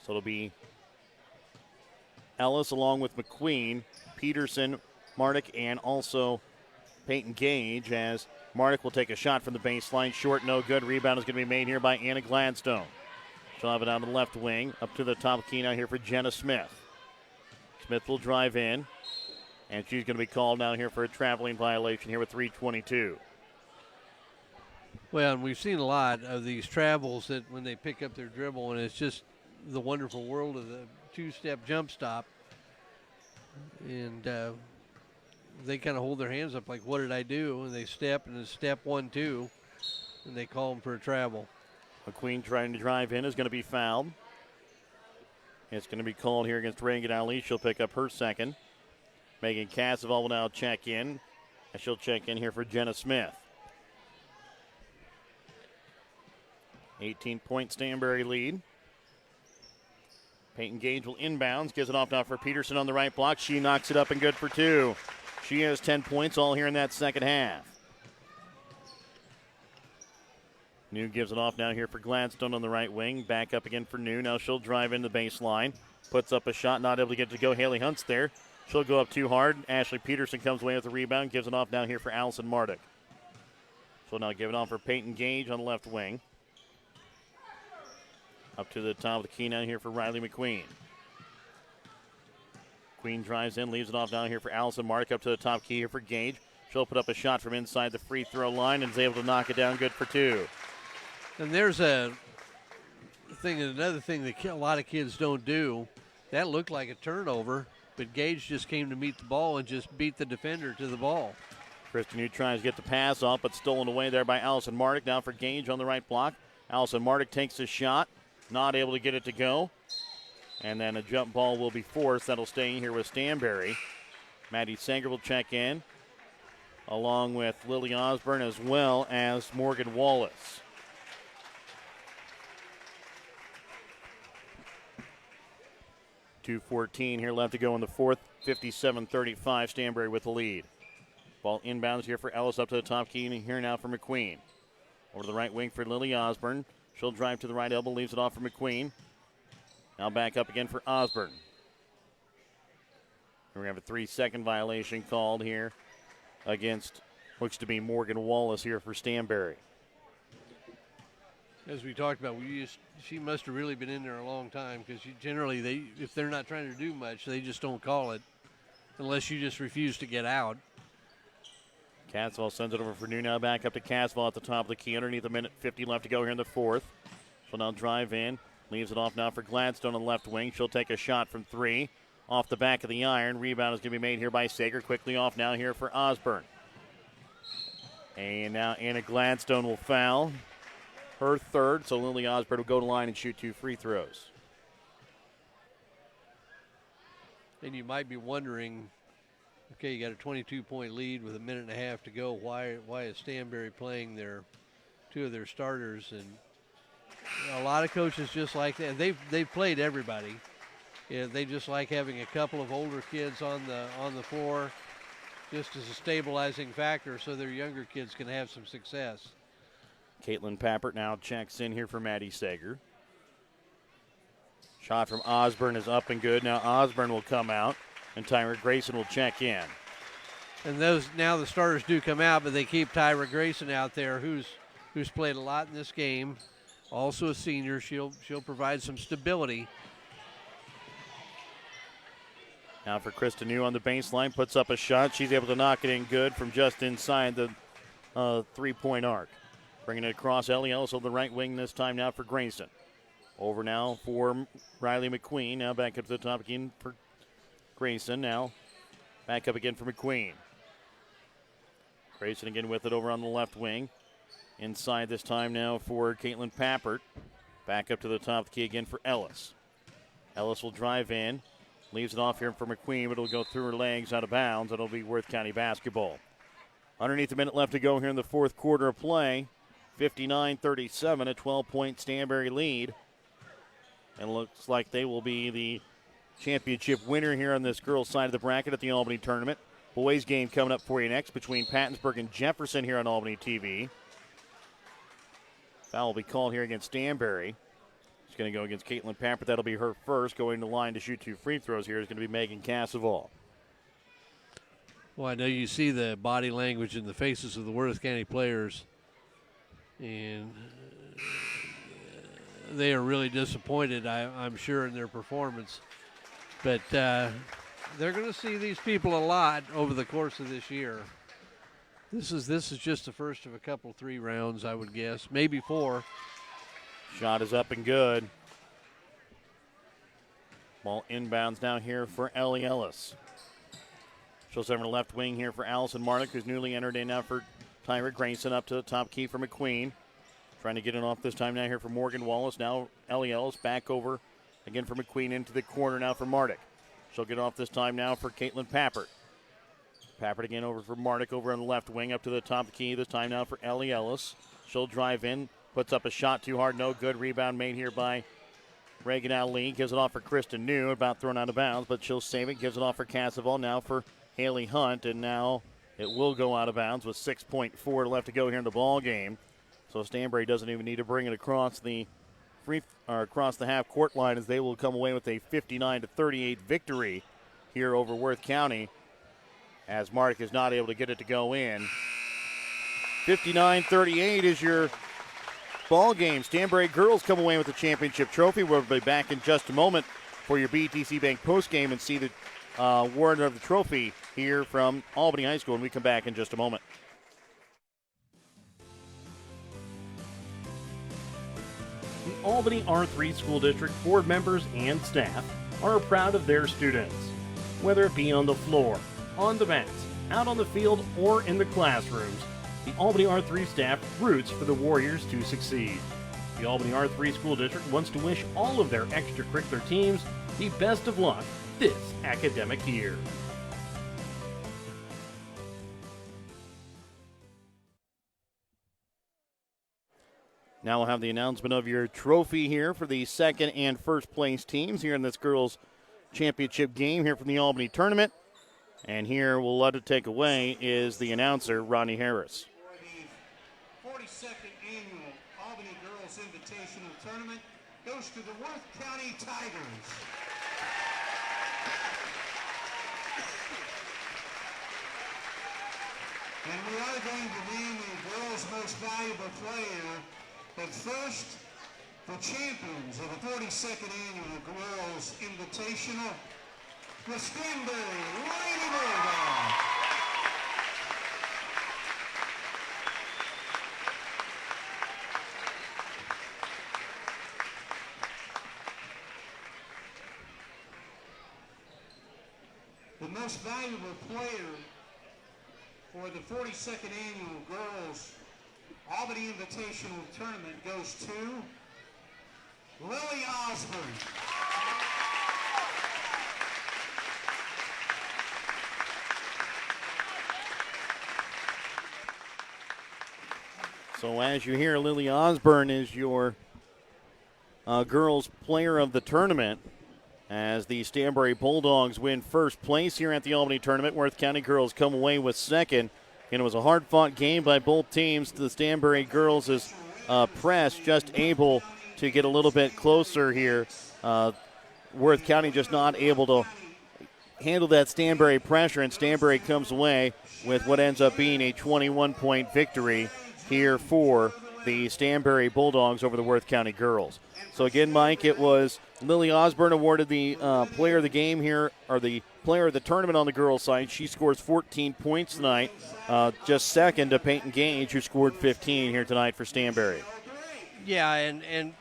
So it'll be Ellis along with McQueen, Peterson, Mardick, and also Peyton Gage as Mardick will take a shot from the baseline. Short, no good. Rebound is going to be made here by Anna Gladstone. She'll have it down to the left wing. Up to the top of the key now here for Jenna Smith. Smith will drive in. And she's going to be called now here for a traveling violation here with 3:22. Well, and we've seen a lot of these travels that when they pick up their dribble, and it's just the wonderful world of the two-step jump stop. And they kind of hold their hands up like, what did I do? And they step, and it's step 1, 2, and they call them for a travel. McQueen trying to drive in is going to be fouled. It's going to be called here against Reagan Ali. She'll pick up her second. Megan Casseval will now check in, and she'll check in here for Jenna Smith. 18-point Stanberry lead. Peyton Gage will inbounds, gives it off now for Peterson on the right block. She knocks it up and good for 2. She has 10 points all here in that second half. New gives it off now here for Gladstone on the right wing. Back up again for New. Now she'll drive in the baseline. Puts up a shot, not able to get it to go. Haley Hunt's there. She'll go up too hard. Ashley Peterson comes away with the rebound. Gives it off now here for Allison Mardick. She'll now give it off for Peyton Gage on the left wing. Up to the top of the key now here for Riley McQueen. Queen drives in, leaves it off down here for Allison Mardick. Up to the top key here for Gage. She'll put up a shot from inside the free throw line and is able to knock it down good for 2. And there's another thing that a lot of kids don't do. That looked like a turnover, but Gage just came to meet the ball and just beat the defender to the ball. Kristen New tries to get the pass off, but stolen away there by Allison Mardick. Now for Gage on the right block. Allison Mardick takes a shot, not able to get it to go. And then a jump ball will be forced. That'll stay here with Stanberry. Maddie Sanger will check in, along with Lily Osborne as well as Morgan Wallace. .2:14 here left to go in the fourth. 57-35, Stanberry with the lead. Ball inbounds here for Ellis up to the top key, and here now for McQueen. Over to the right wing for Lily Osborne. She'll drive to the right elbow, leaves it off for McQueen. Now back up again for Osborne. We're going to have a 3-second violation called here against, looks to be Morgan Wallace here for Stanberry. As we talked about, she must have really been in there a long time because generally, if they're not trying to do much, they just don't call it unless you just refuse to get out. Casval sends it over for New. Now back up to Casval at the top of the key. Underneath a minute 50 left to go here in the fourth. She'll now drive in. Leaves it off now for Gladstone on the left wing. She'll take a shot from 3. Off the back of the iron. Rebound is going to be made here by Sager. Quickly off now here for Osborne. And now Anna Gladstone will foul. Her third. So Lily Osborne will go to line and shoot 2 free throws. And you might be wondering, okay, you got a 22-point lead with a minute and a half to go. Why is Stanberry playing two of their starters? And a lot of coaches just like that. They've played everybody. Yeah, they just like having a couple of older kids on the floor, just as a stabilizing factor, so their younger kids can have some success. Caitlin Pappert now checks in here for Maddie Sager. Shot from Osborne is up and good. Now Osborne will come out, and Tyra Grayson will check in. And now the starters do come out, but they keep Tyra Grayson out there, who's played a lot in this game. Also a senior, she'll provide some stability. Now for Krista New on the baseline, puts up a shot. She's able to knock it in good from just inside the three-point arc. Bringing it across, Ellie Ellis on the right wing this time now for Grayson. Over now for Riley McQueen. Now back up to the top again for Grayson. Now back up again for McQueen. Grayson again with it over on the left wing. Inside this time now for Caitlin Pappert. Back up to the top of the key again for Ellis. Ellis will drive in. Leaves it off here for McQueen, but it'll go through her legs out of bounds. It'll be Worth County basketball. Underneath a minute left to go here in the fourth quarter of play. 59-37, a 12-point Stanberry lead. And it looks like they will be the championship winner here on this girls' side of the bracket at the Albany tournament. Boys game coming up for you next between Pattonsburg and Jefferson here on Albany TV. Foul will be called here against Stanberry. She's going to go against Caitlin Pappert. That'll be her first. Going to the line to shoot 2 free throws here is going to be Megan Casseval. Well, I know you see the body language in the faces of the Worth County players, and they are really disappointed, I'm sure, in their performance. But they're going to see these people a lot over the course of this year. This is just the first of a couple 3 rounds, I would guess, maybe 4. Shot is up and good. Ball inbounds now here for Ellie Ellis. Shows over the left wing here for Allison Marnick, who's newly entered in now for Tyra Grayson. Up to the top key for McQueen. Trying to get it off this time now here for Morgan Wallace. Now Ellie Ellis back over again for McQueen into the corner now for Mardick. She'll get off this time now for Caitlin Pappert. Pappert again over for Mardick over on the left wing. Up to the top of the key this time now for Ellie Ellis. She'll drive in. Puts up a shot too hard. No good. Rebound made here by Reagan Ali. Gives it off for Kristen New. About thrown out of bounds, but she'll save it. Gives it off for Casseval. Now for Haley Hunt. And now it will go out of bounds with 6.4 left to go here in the ball game. So Stanberry doesn't even need to bring it across the across the half court line, as they will come away with a 59-38 victory here over Worth County, as Mark is not able to get it to go in. 59-38 is your ball game. Stanberry girls come away with the championship trophy. We'll be back in just a moment for your BTC Bank postgame and see the award of the trophy here from Albany High School when we come back in just a moment. The Albany R3 School District board members and staff are proud of their students. Whether it be on the floor, on the mats, out on the field, or in the classrooms, the Albany R3 staff roots for the Warriors to succeed. The Albany R3 School District wants to wish all of their extracurricular teams the best of luck this academic year. Now we'll have the announcement of your trophy here for the second and first place teams here in this girls' championship game here from the Albany tournament. And here we'll let it take away is the announcer, Ronnie Harris. For the 42nd Annual Albany Girls Invitational Tournament goes to the Worth County Tigers. And we are going to name the girls' most valuable player. But first, the champions of the 42nd Annual Girls Invitational, the Stanberry Lady Bulldogs. The most valuable player for the 42nd Annual Girls Albany Invitational Tournament goes to Lily Osborne. So as you hear, Lily Osborne is your girls player of the tournament, as the Stanberry Bulldogs win first place here at the Albany tournament. Worth County girls come away with second. And it was a hard-fought game by both teams. The Stanberry girls is press just able to get a little bit closer here. Worth County just not able to handle that Stanberry pressure, and Stanberry comes away with what ends up being a 21-point victory here for the Stanberry Bulldogs over the Worth County girls. So again, Mike, it was Lily Osborne awarded the player of the game here, or the player of the tournament on the girls' side. She scores 14 points tonight, just second to Peyton Gage, who scored 15 here tonight for Stanberry. Yeah, and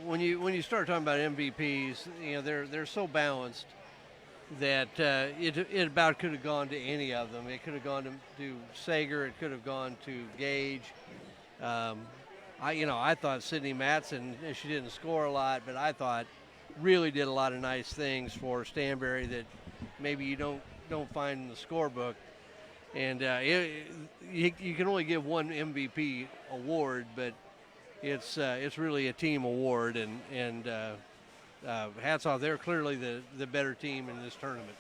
when you start talking about MVPs, they're so balanced that it about could have gone to any of them. It could have gone to Sager. It could have gone to Gage. I thought Sydney Matson, she didn't score a lot, but I thought really did a lot of nice things for Stanberry that maybe you don't find in the scorebook. And you can only give one MVP award, but it's really a team award, and hats off. They're clearly the better team in this tournament.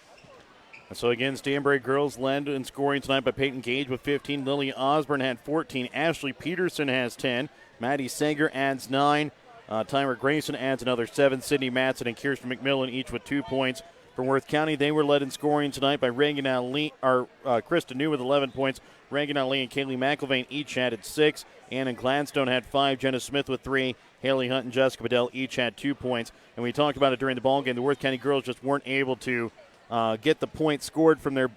So again, Stanberry girls led in scoring tonight by Peyton Gage with 15. Lily Osborne had 14. Ashley Peterson has 10. Maddie Sager adds 9. Tyler Grayson adds another 7. Sydney Matson and Kirsten McMillan each with 2 points. For Worth County, they were led in scoring tonight by Reagan Ali, Krista New with 11 points. Reagan Ali and Kaylee McIlvain each added 6. Ann and Gladstone had 5. Jenna Smith with 3. Haley Hunt and Jessica Bedell each had 2 points. And we talked about it during the ball game. The Worth County girls just weren't able to get the points scored from their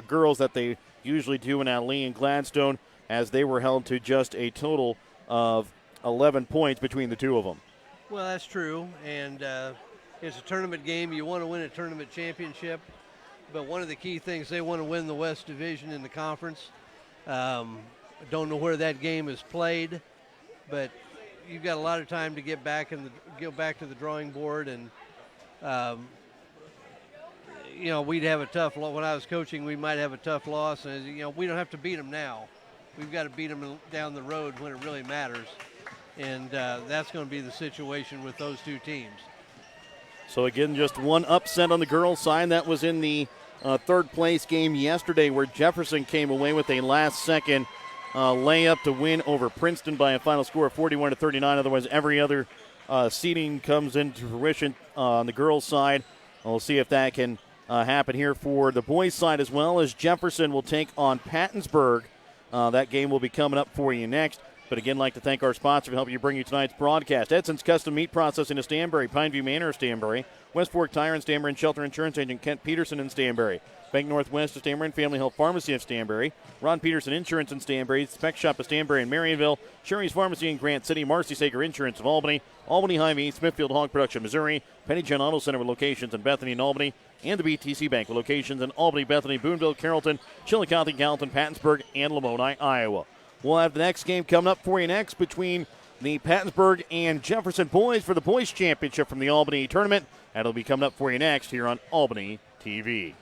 girls that they usually do in Ali and Gladstone, as they were held to just a total of 11 points between the two of them. Well, that's true, and it's a tournament game. You want to win a tournament championship, but one of the key things, they want to win the West Division in the conference. Don't know where that game is played, but you've got a lot of time to get back to the drawing board, and we'd have a tough loss. When I was coaching, we might have a tough loss, and we don't have to beat them now. We've got to beat them down the road when it really matters, and that's going to be the situation with those two teams. So again, just one upset on the girls' side. That was in the third place game yesterday, where Jefferson came away with a last-second layup to win over Princeton by a final score of 41-39. Otherwise, every other seeding comes into fruition on the girls' side. We'll see if that can happen here for the boys' side as well, as Jefferson will take on Pattonsburg. That game will be coming up for you next. But again, like to thank our sponsor for helping you bring you tonight's broadcast. Edson's Custom Meat Processing in Stanberry, Pineview Manor of Stanberry, West Fork Tire and Stanberry, and Shelter Insurance Agent Kent Peterson in Stanberry, Bank Northwest of Stanberry and Family Health Pharmacy of Stanberry, Ron Peterson Insurance in Stanberry, Spec Shop of Stanberry and Marionville, Sherry's Pharmacy in Grant City, Marcy Sager Insurance of Albany, Albany Hy-Vee, Smithfield Hog Production, Missouri, Penny John Auto Center with locations in Bethany and Albany, and the BTC Bank with locations in Albany, Bethany, Boonville, Carrollton, Chillicothe, Gallatin, Pattonsburg, and Lamoni, Iowa. We'll have the next game coming up for you next between the Pattonsburg and Jefferson boys for the boys championship from the Albany tournament. That'll be coming up for you next here on Albany TV.